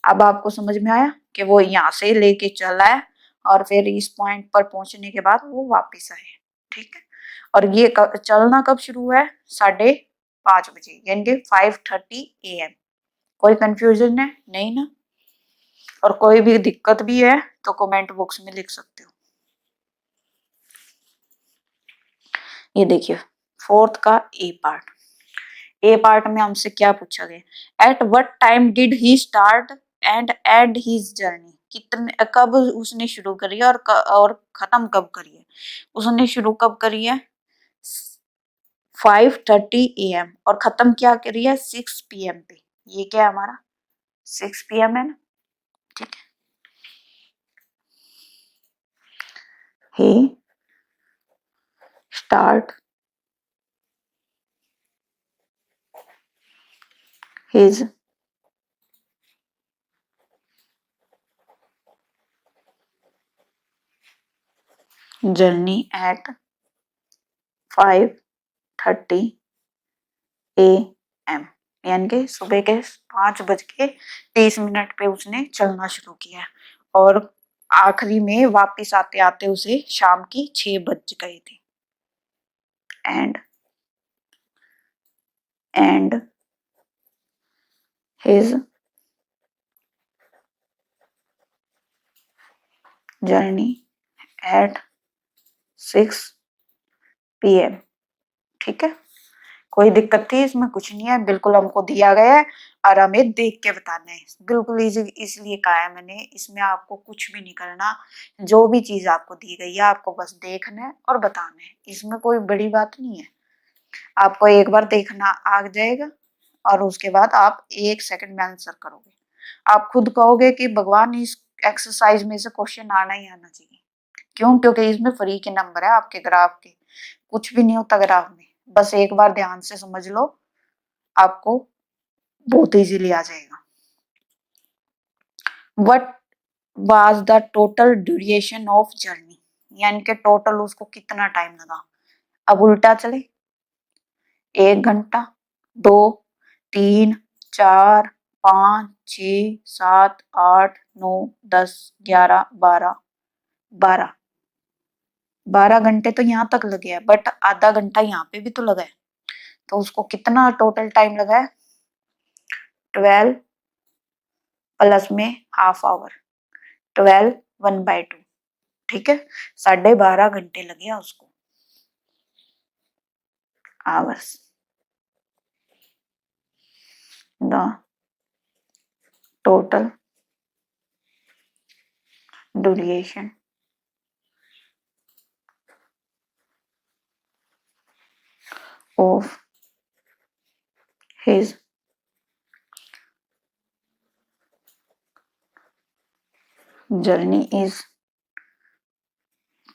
अब आपको समझ में आया कि वो यहाँ से लेके चला है, और फिर इस पॉइंट पर पहुंचने के बाद वो वापस आए। ठीक है, और ये चलना कब शुरू हुआ है, 5:30 बजे, यानी कि 5:30 AM। कोई कंफ्यूजन है नहीं ना, और कोई भी दिक्कत भी है तो कमेंट बॉक्स में लिख सकते हो। ये देखिए, फोर्थ का ए पार्ट। ए पार्ट में हमसे क्या पूछा गया, eight what time did he start and and his journey, कितने कब उसने शुरू करी है, और खत्म कब करी है। उसने शुरू कब करी है, 5:30 AM, और खत्म क्या करी है, 6 PM पे। ये क्या है हमारा, 6 PM है ना। ठीक है, he start his journey at 5:30 AM, यानी कि सुबह के 5:30 पे उसने चलना शुरू किया, और आखिरी में वापस आते आते उसे शाम की 6 बज गए थे। And his journey at 6 PM। ठीक है, कोई दिक्कत थी इसमें, कुछ नहीं है, बिल्कुल हमको दिया गया है और हमें देख के बताना है। बिल्कुल इजी इसलिए कहा है मैंने, इसमें आपको कुछ भी नहीं करना। जो भी चीज आपको दी गई है आपको बस देखना है और बताना है, इसमें कोई बड़ी बात नहीं है। आपको एक बार देखना आ जाएगा, और उसके बाद आप 1 सेकंड में आंसर करोगे। आप खुद कहोगे कि भगवान, इस एक्सरसाइज में से क्वेश्चन आना ही आना चाहिए। क्यों, क्योंकि इसमें फ्री के नंबर है आपके ग्राफ के, कुछ भी नहीं होता ग्राफ में। बस एक बार ध्यान से समझ लो, आपको बहुत इजीली आ जाएगा। What was the total duration of journey, यानी कि टोटल उसको कितना टाइम लगा। अब उल्टा चले, 1 घंटा, 2, 3, 4, 5, 6, 7, 8, 9, 10, 11, 12, 12, 12 घंटे तो यहाँ तक लगे हैं, बट आधा घंटा यहाँ पे भी तो लगा है, तो उसको कितना टोटल टाइम लगा है, 12 प्लस में हाफ आवर, 12 1/2, ठीक है, 12.5 घंटे लगे उसको, hours. The total duration of his journey is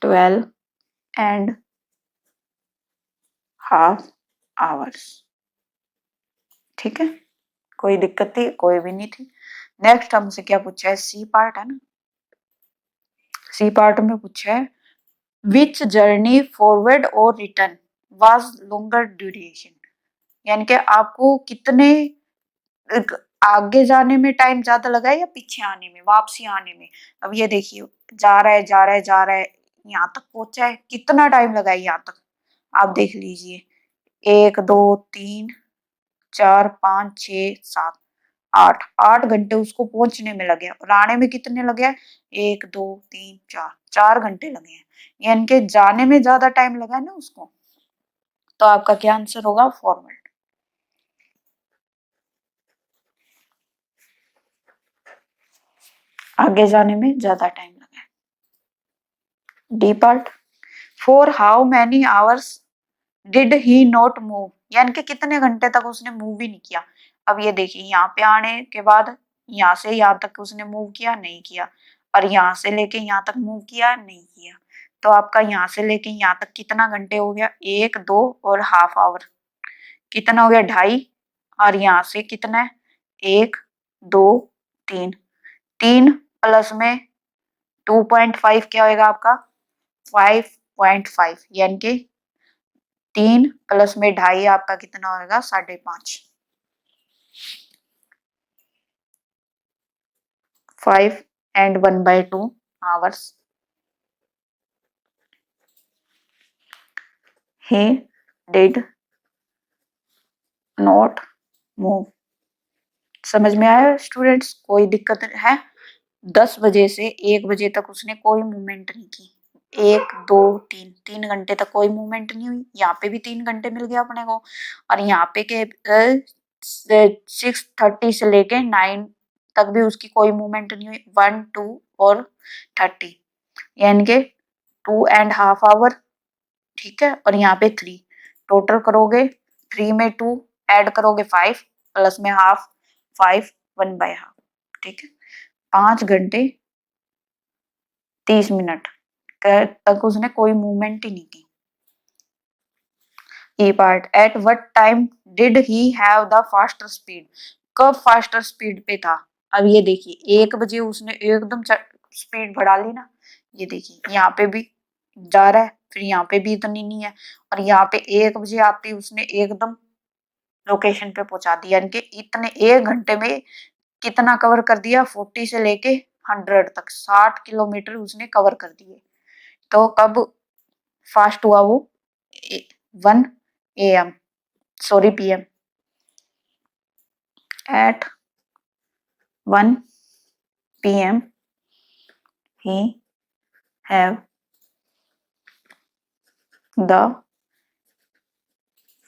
12.5 hours, ठीक है, कोई दिक्कत थी? कोई भी नहीं थी। नेक्स्ट हमसे क्या पूछा है, सी पार्ट है ना, सी पार्ट में पूछा है विच जर्नी फॉरवर्ड और रिटर्न वाज लॉन्गर ड्यूरेशन, यानी कि आपको कितने आगे जाने में टाइम ज्यादा लगा है या पीछे आने में, वापसी आने में। अब ये देखिए, जा रहा है जा रहा है जा रहा है, यहाँ तक पहुंचा है, कितना टाइम लगा है यहाँ तक, आप देख लीजिए, 1 2 3 4 5 6 7 8, 8 घंटे उसको पहुंचने में लगे, और आने में कितने लगे हैं, 1 2 3 4, 4 घंटे लगे हैं, यानी कि जाने में ज्यादा टाइम लगा है ना उसको। तो आपका क्या आंसर होगा, फॉरवर्ड। आगे जाने में ज्यादा टाइम लगा है। D part, for how many hours did he not move, यानी कि कितने घंटे तक उसने मूव ही नहीं किया। अब ये देखिए, यहाँ पे आने के बाद यहाँ से यहाँ तक उसने मूव किया, नहीं किया, और यहाँ से लेके यहाँ तक मूव किया, नहीं किया। तो आपका यहाँ से लेके यहाँ तक कितना घंटे हो गया, 1 2 और हाफ आवर, कितना हो गया, 2.5, और यहाँ से कितना है, 1 2 3, 3 प्लस में 2.5 क्या होगा आपका, 5.5, यानी कि 3 प्लस में 2.5 आपका कितना होगा, 5.5, 5 and 1/2 hours he did not move। समझ में आया स्टूडेंट्स, कोई दिक्कत है? 10 बजे से 1 बजे तक उसने कोई मूवमेंट नहीं की, 1 2 3, 3 घंटे तक कोई मूवमेंट नहीं हुई। यहाँ पे भी 3 घंटे मिल गया अपने को, और यहाँ पे के 6:30 से लेके 9 तक भी उसकी कोई मूवमेंट नहीं हुई, 1 2 और 30, यानी कि 2.5 आवर, ठीक है, और यहाँ पे 3, टोटल करोगे 3 में 2 ऐड करोगे 5 प्लस में हाफ, 5 1/2, ठीक है, 5 घंटे 30 मिनट तक उसने कोई मूवमेंट ही नहीं की। E part, at what time did he have the faster speed, कब फास्टर स्पीड पे था। अब ये देखिए, 1 बजे उसने एकदम स्पीड बढ़ा ली ना, ये देखिए यहाँ पे भी जा रहा है, फिर यहाँ पे भी इतनी नहीं है, और यहाँ पे 1 बजे आते ही उसने एकदम लोकेशन पे पहुंचा दिया, यानी कि इतने 1 घंटे में कितना कवर कर दिया, 40 से लेके 100 तक 60 किलोमीटर उसने कवर कर दिए। तो कब फास्ट हुआ वो, 1 AM, sorry PM, at 1 PM he have the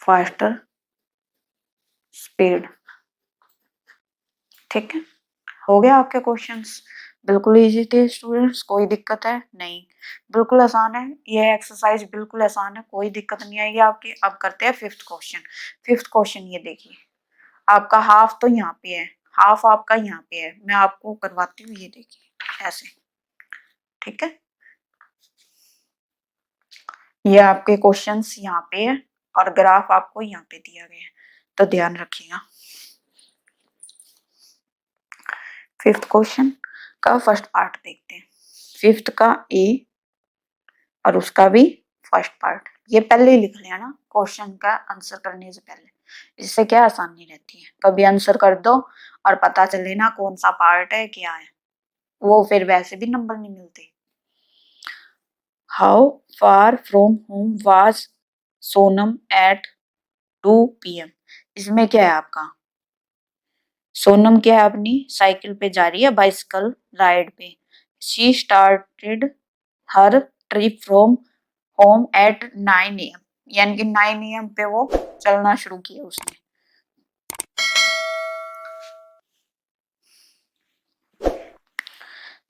faster speed, ठीक है, हो गया आपके क्वेश्चंस, बिल्कुल इजी थे स्टूडेंट्स, कोई दिक्कत है नहीं, बिल्कुल आसान है, ये एक्सरसाइज बिल्कुल आसान है, कोई दिक्कत नहीं आएगी आपकी। अब करते हैं 5th क्वेश्चन। 5th क्वेश्चन ये देखिए, आपका हाफ तो यहाँ पे है, हाफ आपका यहाँ पे है, मैं आपको करवाती हूँ, ये देखिए ऐसे, ठीक है, ये आपके क्वेश्चंस यहाँ पे है और ग्राफ आपको यहाँ पे दिया गया है, तो ध्यान रखिएगा। 5th क्वेश्चन का फर्स्ट पार्ट देखते हैं, 5th का ए और उसका भी फर्स्ट पार्ट, ये पहले ही लिख लेना क्वेश्चन का आंसर करने से पहले, इससे क्या आसानी रहती है, कभी आंसर कर दो और पता चले ना कौन सा पार्ट है क्या है, वो फिर वैसे भी नंबर नहीं मिलते। How far from home was Sonam at 2 PM, इसमें क्या है आपका, सोनम क्या है, अपनी साइकिल पे जा रही है, बाइसिकल राइड पे। She started her trip from home at 9 AM, यानी कि 9 AM पे वो चलना शुरू किया उसने।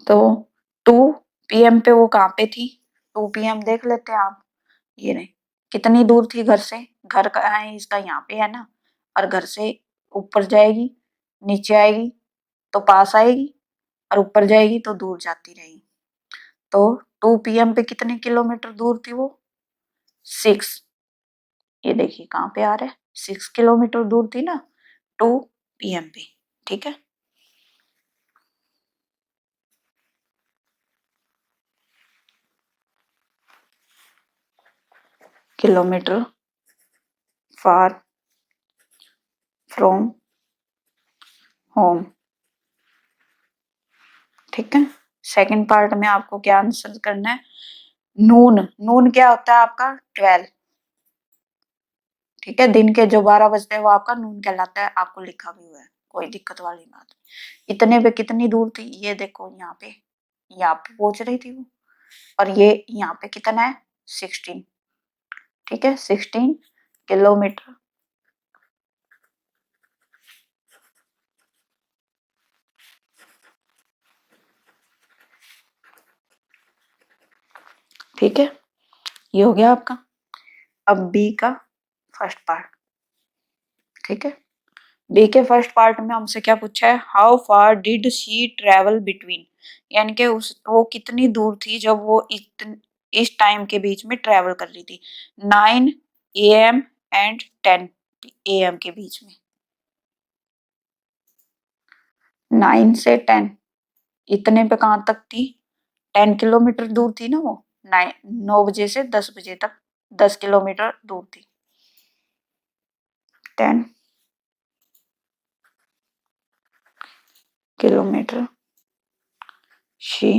तो 2 PM पे वो कहाँ पे थी? 2 PM देख लेते हैं आप। ये नहीं, कितनी दूर थी घर से? घर कहाँ है इसका? यहाँ पे है ना। और घर से ऊपर जाएगी, नीचे आएगी तो पास आएगी, और ऊपर जाएगी तो दूर जाती रहेगी। तो 2 PM पे कितने किलोमीटर दूर थी वो? 6। ये देखिए कहाँ पे आ रहा है, 6 किलोमीटर दूर थी ना 2 PM पे। ठीक है, किलोमीटर फार फ्रॉम होम। ठीक है, सेकंड पार्ट में आपको क्या आंसर करना है? नून। नून क्या होता है आपका? 12। ठीक है, दिन के जो 12 बजते हैं वो आपका नून कहलाता है, आपको लिखा भी हुआ है, कोई दिक्कत वाली बात नहीं। इतने पे कितनी दूर थी? ये देखो यहाँ पे, यहाँ पे पहुंच रही थी वो, और ये यहाँ पे कितना है? 16। ठीक है, 16 किलोमीटर। ठीक है, ये हो गया आपका। अब बी का फर्स्ट पार्ट। ठीक है, बी के फर्स्ट पार्ट में हमसे क्या पूछा है? How far did she travel between, यानी कि उस वो कितनी दूर थी जब वो इस टाइम के बीच में ट्रेवल कर रही थी, 9 AM एंड 10 AM के बीच में। 9 से 10, इतने पे कहाँ तक थी? 10 किलोमीटर दूर थी ना वो। 9 बजे से 10 बजे तक 10 किलोमीटर दूर थी। 10 किलोमीटर शी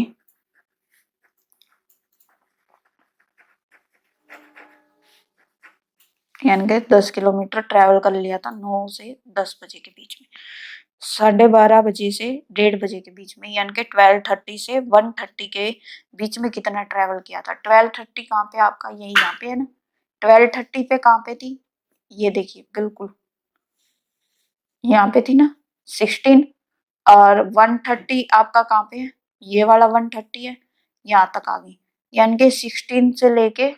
यानी कि 10 किलोमीटर ट्रेवल कर लिया था 9 से 10 बजे के बीच में। 12:30 बजे से 1:30 बजे के बीच में, यानी कि 12:30 से 1:30 के बीच में कितना ट्रेवल किया था? 12:30 कहाँ पे आपका? यही यहाँ पे है ना। 12:30 पे कहाँ पे थी? ये देखिए बिल्कुल यहाँ पे थी ना 16। और 1:30 आपका कहाँ पे है? ये वाला 1:30 है, यहाँ तक आ गई। यानी कि 16 से लेके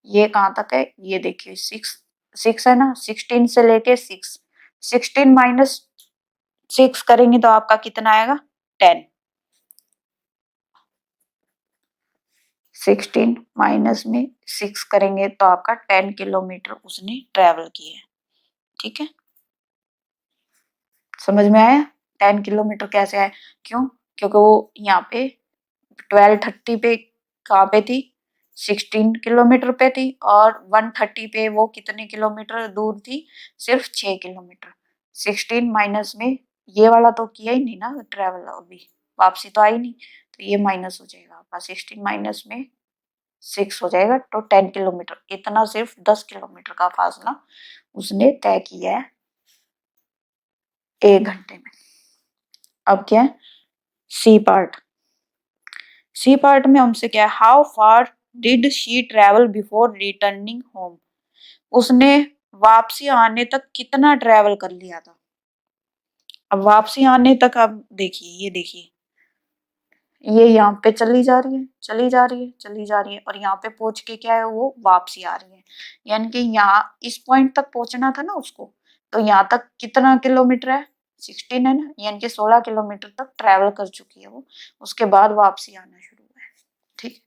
ये कहाँ तक है? ये देखिए 6 है ना, 16 से लेके 6। 16 - 6 करेंगे तो आपका कितना आएगा? 10। 16 - 6 करेंगे तो आपका 10 किलोमीटर उसने ट्रेवल किया है। ठीक है, समझ में आया? 10 किलोमीटर कैसे आए? क्यों? क्योंकि वो यहाँ पे 12:30 पे कहाँ पे थी? 16 किलोमीटर पे थी, और 1:30 पे वो कितने किलोमीटर दूर थी? सिर्फ 6 किलोमीटर। 16 माइनस में ये वाला तो किया ही नहीं ना ट्रेवल, अभी वापसी तो आई नहीं, तो ये माइनस हो जाएगा आपका। 16 - 6 हो जाएगा, तो 10 किलोमीटर। इतना सिर्फ 10 किलोमीटर का फासला उसने तय किया है 1 घंटे में। अब क्या है? C part. सी पार्ट में हमसे क्या है? How far did she travel before returning home, उसने वापसी आने तक कितना ट्रेवल कर लिया था? अब वापसी आने तक आप देखिए, ये देखिए, ये यहाँ पे चली जा रही है, चली जा रही है, चली जा रही है, और यहाँ पे पहुंच के क्या है? वो वापसी आ रही है। यानी कि यहाँ इस पॉइंट तक पहुंचना था ना उसको, तो यहाँ तक कितना किलोमीटर है? 16 है ना, यानी कि 16 किलोमीटर तक ट्रेवल कर चुकी है वो। उसके बाद वापसी आना शुरू हुआ है। ठीक,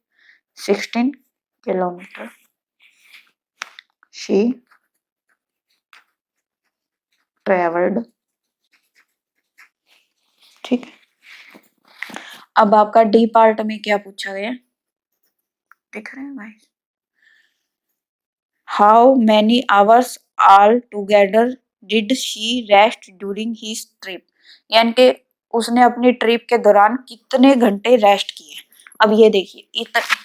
16 किलोमीटर शी ट्रेवल्ड। ठीक है, अब आपका डी पार्ट में क्या पूछा गया? दिख रहे हैं भाई? How many hours all together did she rest during his trip, यानी कि उसने अपनी ट्रिप के दौरान कितने घंटे रेस्ट किए। अब ये देखिए,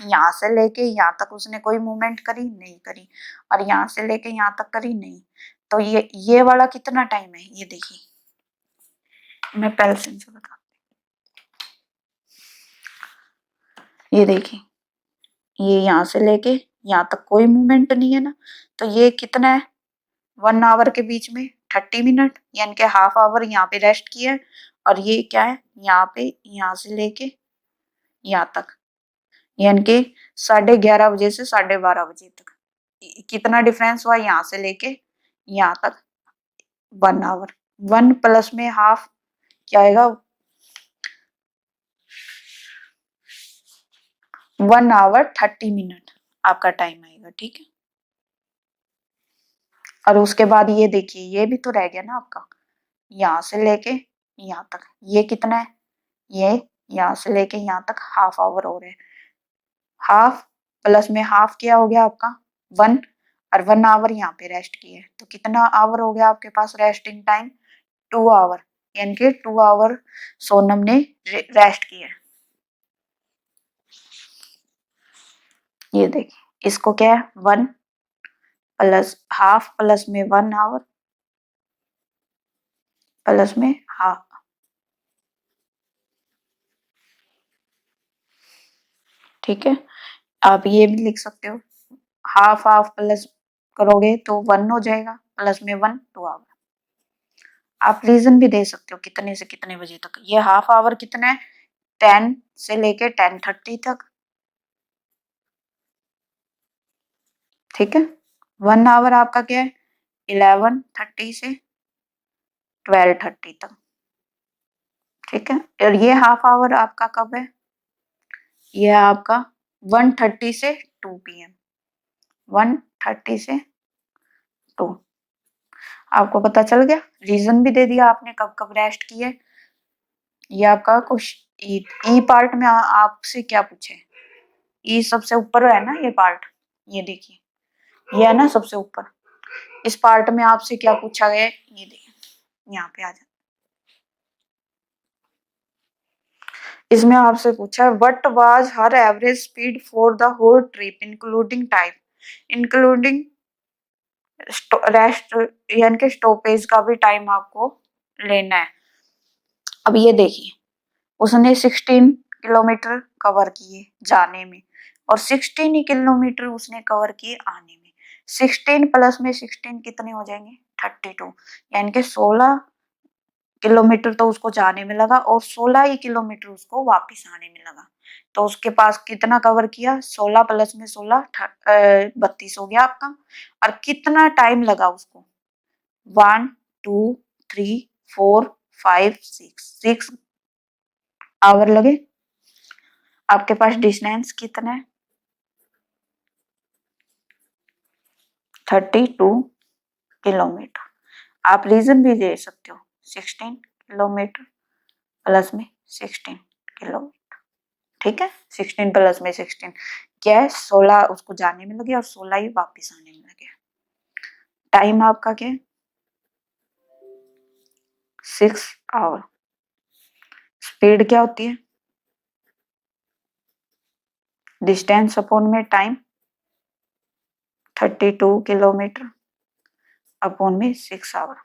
यहाँ से लेके यहाँ तक उसने कोई मूवमेंट करी नहीं करी, और यहाँ से लेके यहाँ तक करी नहीं, तो ये वाला कितना टाइम है? ये देखिए मैं पेंसिल से बता, ये देखिए, ये यहाँ से लेके यहाँ तक कोई मूवमेंट नहीं है ना, तो ये कितना है 1 आवर के बीच में 30 मिनट, यानी कि हाफ आवर यहाँ पे रेस्ट किया है। और ये क्या है यहाँ पे, यहाँ से लेके यहाँ तक, यानी कि 11:30 बजे से 12:30 बजे तक कितना डिफरेंस हुआ, यहाँ से लेके यहाँ तक 1 आवर। 1 प्लस में हाफ क्या आएगा, 1 आवर 30 मिनट आपका टाइम आएगा, ठीक है। और उसके बाद ये देखिए, ये भी तो रह गया ना आपका, यहाँ से लेके यहाँ तक ये कितना है, ये यहाँ से लेके यहाँ तक हाफ आवर हो रहे हैं। हाफ प्लस में हाफ क्या हो गया आपका 1, और 1 आवर यहाँ पे रेस्ट किए, तो कितना आवर हो गया आपके पास रेस्टिंग टाइम, 2 आवर, यानी कि 2 आवर सोनम ने रेस्ट किया। ये देखिए, इसको क्या है 1 प्लस हाफ प्लस में 1 आवर प्लस में हाफ, ठीक है। आप ये भी लिख सकते हो, हाफ हाफ प्लस करोगे तो 1 हो जाएगा, प्लस में 1 2 आवर। आप रीजन भी दे सकते हो कितने से कितने बजे तक, ये हाफ आवर कितना है 10 से लेके 10:30 तक, ठीक है। 1 आवर आपका क्या है 11:30 से 12:30 तक, ठीक है। और ये हाफ आवर आपका कब है, ये आपका 1:30 से 2 PM, 1:30 से 2। आपको पता चल गया, रीजन भी दे दिया आपने कब कब रेस्ट किए। ये आपका क्वेश्चन ई पार्ट में आपसे क्या पूछे, ई सबसे ऊपर है ना ये पार्ट, ये देखिए ये है ना सबसे ऊपर, इस पार्ट में आपसे क्या पूछा गया है, ये देखिए यहाँ पे आ जाए, इसमें आपसे पूछा है what was her average speed for the whole trip including time, including rest, यानी कि स्टॉपेज का भी टाइम आपको लेना है। अब ये देखिए, उसने 16 किलोमीटर कवर किए जाने में, और 16 ही किलोमीटर उसने कवर किए आने में। 16 प्लस में 16 कितने हो जाएंगे 32, यानी कि 16 किलोमीटर तो उसको जाने में लगा और 16 ही किलोमीटर उसको वापस आने में लगा। तो उसके पास कितना कवर किया, 16 प्लस में 16 32 हो गया आपका। और कितना टाइम लगा उसको, 1 2 3 4 5 6 आवर लगे। आपके पास डिस्टेंस कितना है 32 किलोमीटर। आप रीजन भी दे सकते हो, 16 किलोमीटर प्लस में 16 किलोमीटर, ठीक है। 16 प्लस में 16 क्या है, 16 उसको जाने में लगे और 16 ही वापस आने में लगे। टाइम आपका क्या है 6 आवर। स्पीड क्या होती है, डिस्टेंस अपॉन में टाइम, 32 किलोमीटर अपॉन में 6 आवर,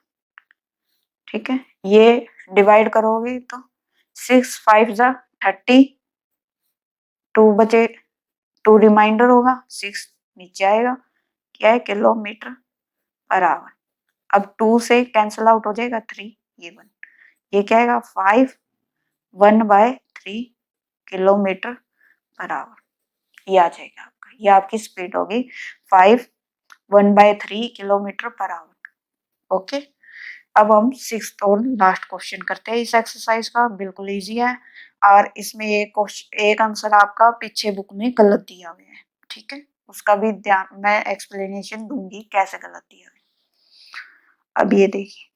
ठीक है। ये डिवाइड करोगे तो 6 5 जा 30, 2 बचे 2 रिमाइंडर होगा, 6 नीचे आएगा, क्या है किलोमीटर पर आवर। अब 2 से कैंसिल आउट हो जाएगा 3, ये 1, ये क्या आएगा 5 1/3 किलोमीटर पर आवर, ये आ जाएगा आपका। ये आपकी स्पीड होगी 5 1/3 किलोमीटर पर आवर, ओके। अब हम 6th और लास्ट क्वेश्चन करते हैं इस एक्सरसाइज का, बिल्कुल इजी है। और इसमें एक आंसर आपका पीछे बुक में गलत दिया हुआ है, ठीक है। उसका भी ध्यान, मैं एक्सप्लेनेशन दूंगी कैसे गलत दिया है। अब ये देखिए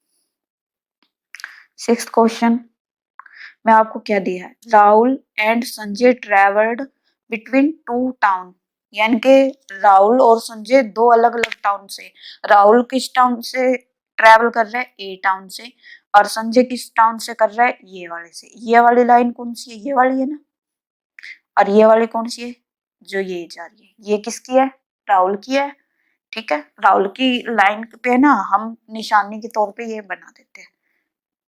6th क्वेश्चन में आपको क्या दिया है, Rahul and Sanjay travelled between 2 town, यानी कि राहुल और संजय 2 अलग अलग टाउन से, राहुल किस टाउन से ट्रेवल कर रहा है ए टाउन से, और संजय किस टाउन से कर रहा है ये वाले से। ये वाली लाइन कौन सी है, ये वाली है ना, और ये वाली कौन सी है जो ये जा रही है, ये किसकी है राहुल की है, ठीक है। राहुल की लाइन पे ना हम निशानी के तौर पे ये बना देते हैं,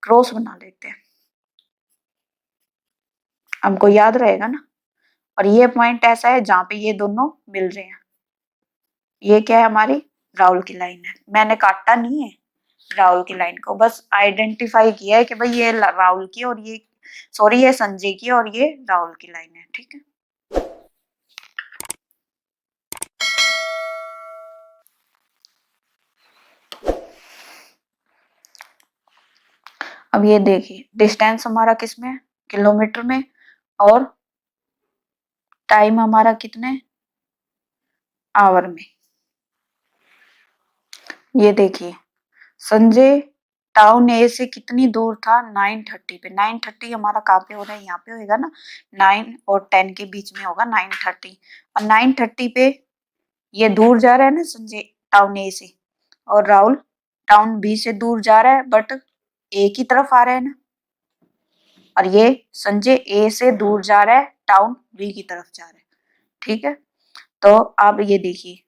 क्रॉस बना देते हैं, हमको याद रहेगा ना। और ये पॉइंट ऐसा है जहाँ पे ये दोनों मिल रहे हैं। ये क्या है, हमारी राहुल की लाइन है। मैंने काटा नहीं है राहुल की लाइन को, बस आइडेंटिफाई किया है कि भाई ये राहुल की और ये सॉरी ये संजय की और ये राहुल की लाइन है। ठीक है, अब ये देखिए डिस्टेंस हमारा किस में है, किलोमीटर में, और टाइम हमारा कितने आवर में। ये देखिए संजय टाउन ए से कितनी दूर था, 9:30 पे। 9:30 हमारा कहाँ पे हो रहा है, यहाँ पे होएगा ना, 9 और 10 के बीच में होगा 9:30। और 9:30 पे ये दूर जा रहा है ना संजय टाउन ए से, और राहुल टाउन बी से दूर जा रहा है बट ए की तरफ आ रहा है ना। और ये संजय ए से दूर जा रहा है, टाउन बी की तरफ जा रहा है। ठीक है, तो अब ये देखिए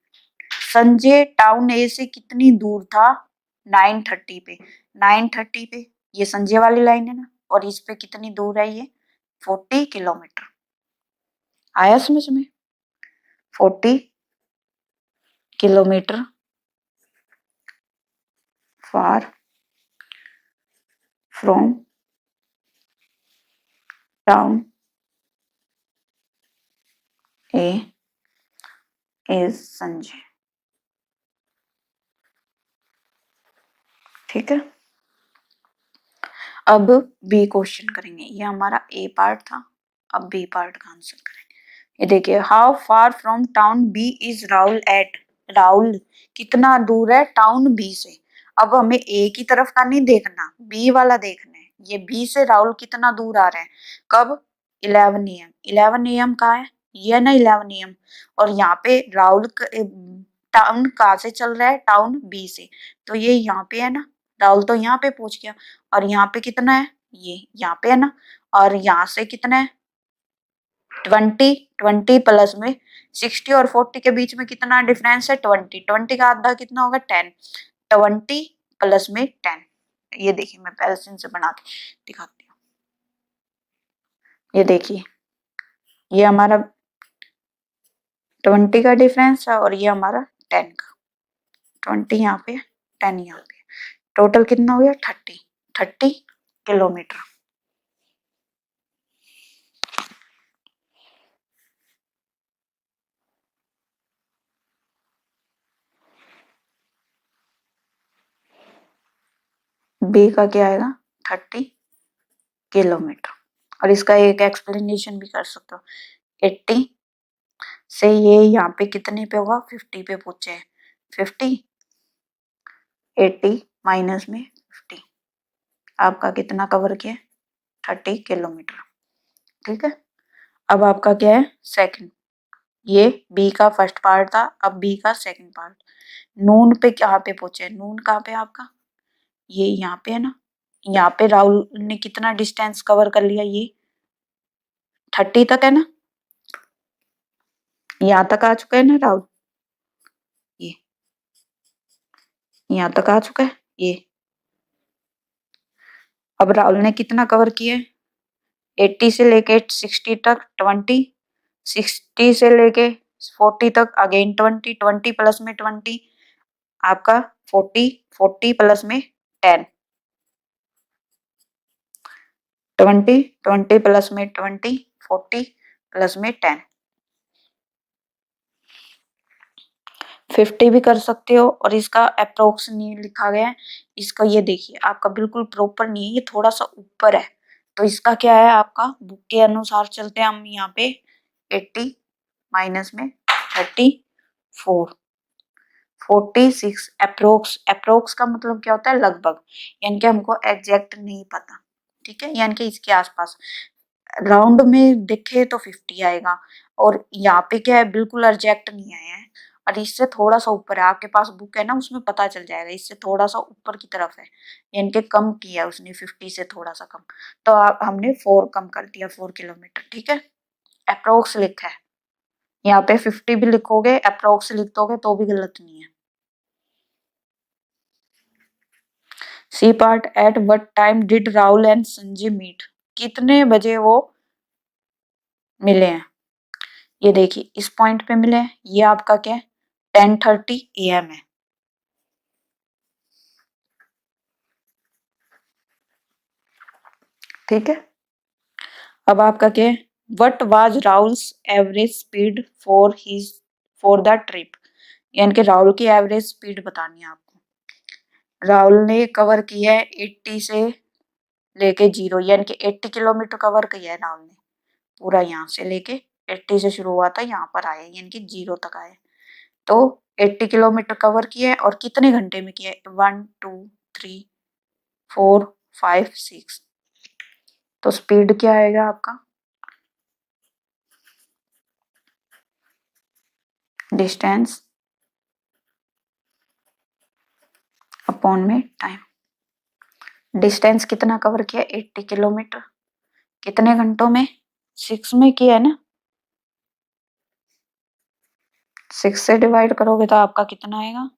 संजय टाउन ए से कितनी दूर था, 9:30 पे। 9:30 पे ये संजय वाली लाइन है ना, और इस पे कितनी दूर है, ये 40 किलोमीटर। आया समझ में, 40 kilometre far from town A is Sanjay. ठीक है, अब बी क्वेश्चन करेंगे। ये हमारा ए पार्ट था, अब बी पार्ट का आंसर करेंगे। ये देखिए how far from town B is Rahul at. Rahul कितना दूर है टाउन बी से। अब हमें ए की तरफ का नहीं देखना, बी वाला देखना है। ये बी से राहुल कितना दूर आ रहा है, कब, 11 AM। 11 AM कहाँ है, ये ना 11 AM। और यहाँ पे राहुल टाउन कहाँ से चल रहा है, टाउन बी से। तो ये यहाँ पे है ना, राहुल तो यहाँ पे पहुंच गया। और यहाँ पे कितना है, ये यहाँ पे है ना। और यहाँ से कितना है, 20। 20 प्लस में 60 और 40 के बीच में कितना डिफरेंस है, 20। 20 का आधा कितना होगा, 10। 20 प्लस में 10। ये देखिए मैं पेंसिल से बना के दिखाती हूँ। ये देखिए ये हमारा 20 का डिफरेंस है और ये हमारा 10 का। 20 यहाँ पे, 10 यहाँ पे, टोटल कितना हो गया, 30 किलोमीटर। बी का क्या आएगा, 30 किलोमीटर। और इसका एक एक्सप्लेनेशन भी कर सकते हो। 80 से ये यहाँ पे कितने पे होगा, 50 पे पूछे है। 50, 80 माइनस में 50, आपका कितना कवर किया, 30 किलोमीटर। ठीक है, अब आपका क्या है, सेकंड। ये बी का फर्स्ट पार्ट था, अब बी का सेकंड पार्ट। नून पे कहाँ पे पूछे, नून कहाँ पे आपका, ये यहाँ पे है ना। यहाँ पे राहुल ने कितना डिस्टेंस कवर कर लिया, ये 30 तक है ना, यहाँ तक आ चुका है ना राहुल, ये यहाँ तक आ चुका है ये। अब राहुल ने कितना कवर किया है, 80 से लेके 60 तक 20, 60 से लेके 40 तक अगेन 20, 20 प्लस में 20 आपका 40, 40 प्लस में 10, 20, 20 प्लस में 20, 40 प्लस में 10, 50 भी कर सकते हो। और इसका अप्रोक्स नहीं लिखा गया है, इसका ये देखिए आपका बिल्कुल प्रॉपर नहीं है, ये थोड़ा सा ऊपर है। तो इसका क्या है, आपका बुक के अनुसार चलते हैं हम यहाँ पे। 80 माइनस में 34, 46 अप्रोक्स। अप्रोक्स का मतलब क्या होता है, लगभग, यानी कि हमको एग्जैक्ट नहीं पता। ठीक है, यानी कि इसके आसपास राउंड में देखे तो 50 आएगा। और यहाँ पे क्या है, बिल्कुल एग्जैक्ट नहीं आया है। और इससे थोड़ा सा ऊपर है, आपके पास बुक है ना, उसमें पता चल जाएगा, इससे थोड़ा सा ऊपर की तरफ है, यानी कि कम किया उसने 50 से थोड़ा सा कम। तो आप हमने 4 कम कर दिया, 4 किलोमीटर। ठीक है, अप्रोक्स लिखा है, यहाँ पे 50 भी लिखोगे अप्रोक्स लिख दोगे तो भी गलत नहीं है। C part, at what time did Rahul and Sanjay meet. कितने बजे वो मिले हैं। ये देखिए इस पॉइंट पे मिले हैं। ये आपका क्या है 10:30 AM है। ठीक है। अब आपका क्या है what was Rahul's average speed for the trip, यानी कि राहुल की एवरेज स्पीड बतानी है आपको। राहुल ने कवर किया है 80 से लेके 0, यानी कि 80 किलोमीटर कवर किया है राहुल ने पूरा। यहाँ से लेके 80 से शुरू हुआ था, यहाँ पर आया यानी कि 0 तक आया। तो 80 किलोमीटर कवर किया है और कितने घंटे में किया है 1 2 3 4 5 6। तो स्पीड क्या आएगा आपका डिस्टेंस अपॉन में टाइम। डिस्टेंस कितना कवर किया 80 किलोमीटर, कितने घंटों में 6 में किया है ना। 6 से डिवाइड करोगे तो आपका कितना आएगा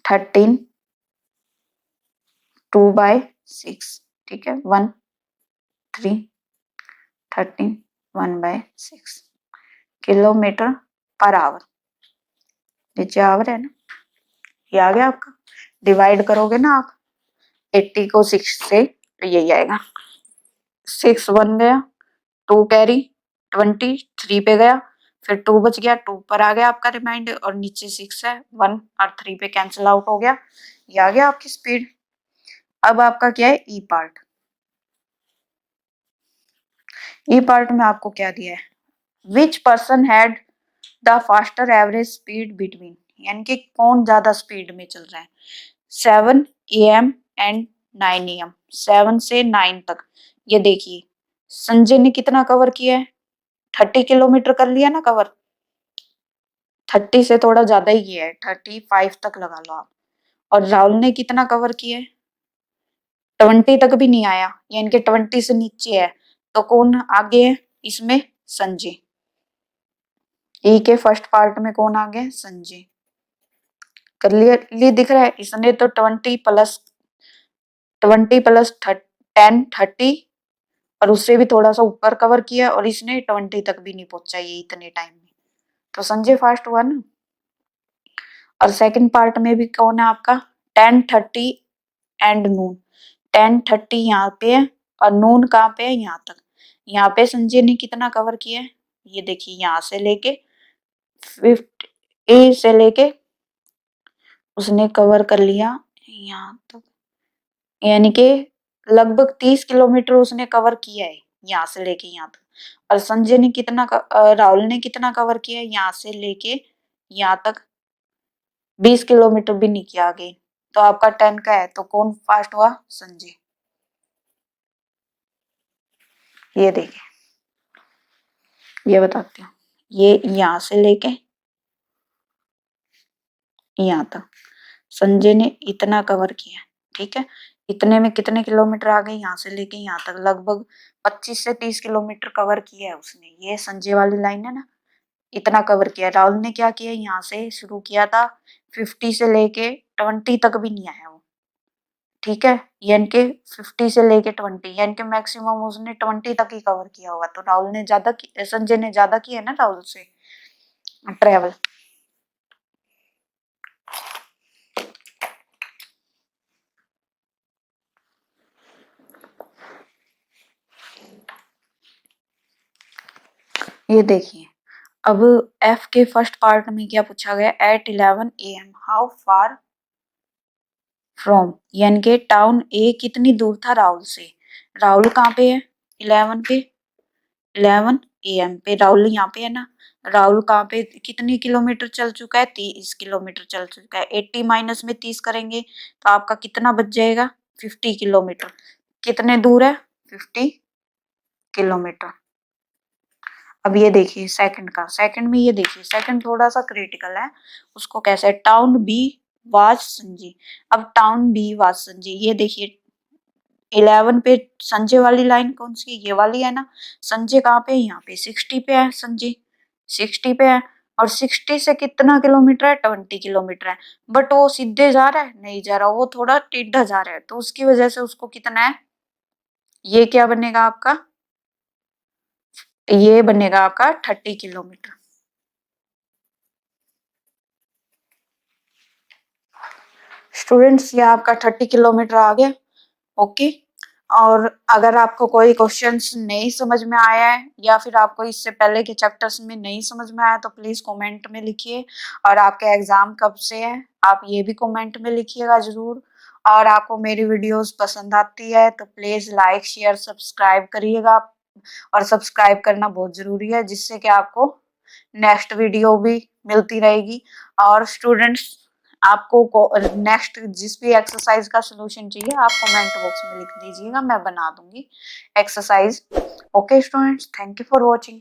13 2/6। ठीक है 1 3 13 1/6 किलोमीटर पर आवर। नीचे आवर है ना, ये आ गया आपका। डिवाइड करोगे ना आप 80 को 6 से तो यही आएगा। 6 1 गया, 2 कैरी 20 3 पे गया, फिर 2 बच गया, 2 पर आ गया आपका रिमाइंडर और नीचे 6 है 1 और 3 पे कैंसिल आउट हो गया। ये आ गया आपकी स्पीड। अब आपका क्या है ई पार्ट। ई पार्ट में आपको क्या दिया है which person had the faster average speed between, यानी कि कौन ज्यादा स्पीड में चल रहा है 7 AM एंड 9 AM, 7 से 9 तक। ये देखिए संजय ने कितना कवर किया है 30 किलोमीटर कर लिया ना कवर। 30 से थोड़ा ज्यादा ही किया है 35 तक लगा लो आप। और राहुल ने कितना कवर किया है 20 तक भी नहीं आया, यानी कि 20 से नीचे है। तो कौन आगे है इसमें संजय। ई के फर्स्ट पार्ट में कौन आ गया संजय। क्लियरली दिख रहा है इसने तो 20 प्लस 10 30 और उससे भी थोड़ा सा ऊपर कवर किया और इसने 20 तक भी नहीं पहुंचा ये इतने टाइम में। तो संजय फास्ट हुआ ना। और सेकंड पार्ट में भी कौन है आपका 10:30 एंड नून। 10:30 यहाँ पे है और नून कहाँ पे है यहाँ तक। यहाँ पे संजय ने कितना कवर किया है ये देखिए यहाँ से लेके 50 से लेके उसने कवर कर लिया यहाँ तक, यानी कि लगभग 30 किलोमीटर उसने कवर किया है यहाँ से लेके यहाँ तक। और संजय ने कितना राहुल ने कितना कवर किया है यहाँ से लेके यहाँ तक 20 किलोमीटर भी नहीं किया आगे। तो आपका 10 का है तो कौन फास्ट हुआ संजय। ये देखिए ये बताती हूँ ये यहाँ से लेके यहाँ तक संजय ने इतना कवर किया। ठीक है इतने में कितने किलोमीटर आ गए यहाँ से लेके यहाँ तक लगभग 25 से 30 किलोमीटर कवर किया है उसने। ये संजय वाली लाइन है ना इतना कवर किया। राहुल ने क्या किया यहाँ से शुरू किया था 50 से लेके 20 तक भी नहीं आया वो। ठीक है यानी कि 50 से लेके 20 यानी कि मैक्सिमम उसने 20 तक ही कवर किया होगा। तो राहुल ने ज्यादा संजय ने ज्यादा किया ना राहुल से ट्रेवल। ये देखिए अब एफ के फर्स्ट पार्ट में क्या पूछा गया at 11 AM how far from, यानी कि टाउन ए कितनी दूर था राहुल से। राहुल कहाँ पे है 11 पे 11 AM पे राहुल यहाँ पे है ना। राहुल कहाँ पे कितनी किलोमीटर चल चुका है 30 किलोमीटर चल चुका है। 80 माइनस में 30 करेंगे तो आपका कितना बच जाएगा 50 किलोमीटर। कितने दूर है 50 किलोमीटर। अब ये देखिए सेकंड का सेकंड में ये देखिए सेकंड थोड़ा सा क्रिटिकल है। उसको कैसे टाउन बी वाज संजय। अब टाउन बी वाज संजय ये देखिए 11 पे संजय वाली लाइन कौन सी ये वाली है ना। संजय कहाँ पे यहाँ पे 60 पे है संजय 60 पे है। और 60 से कितना किलोमीटर है 20 किलोमीटर है। बट वो सीधे जा रहा है नहीं जा रहा वो थोड़ा टेढ़ा जा रहा है तो उसकी वजह से उसको कितना है ये क्या बनेगा आपका ये बनेगा आपका 30 किलोमीटर। स्टूडेंट्स ये आपका 30 किलोमीटर आ गया। ओके। और अगर आपको कोई क्वेश्चंस नहीं समझ में आया है या फिर आपको इससे पहले के चैप्टर्स में नहीं समझ में आया तो प्लीज कमेंट में लिखिए। और आपके एग्जाम कब से है आप ये भी कमेंट में लिखिएगा जरूर। और आपको मेरी वीडियोस पसंद आती है तो प्लीज लाइक शेयर सब्सक्राइब करिएगा। और सब्सक्राइब करना बहुत जरूरी है जिससे कि आपको नेक्स्ट वीडियो भी मिलती रहेगी। और स्टूडेंट्स आपको नेक्स्ट जिस भी एक्सरसाइज का सलूशन चाहिए आप कमेंट बॉक्स में लिख दीजिएगा, मैं बना दूंगी exercise. Okay students, thank you for watching.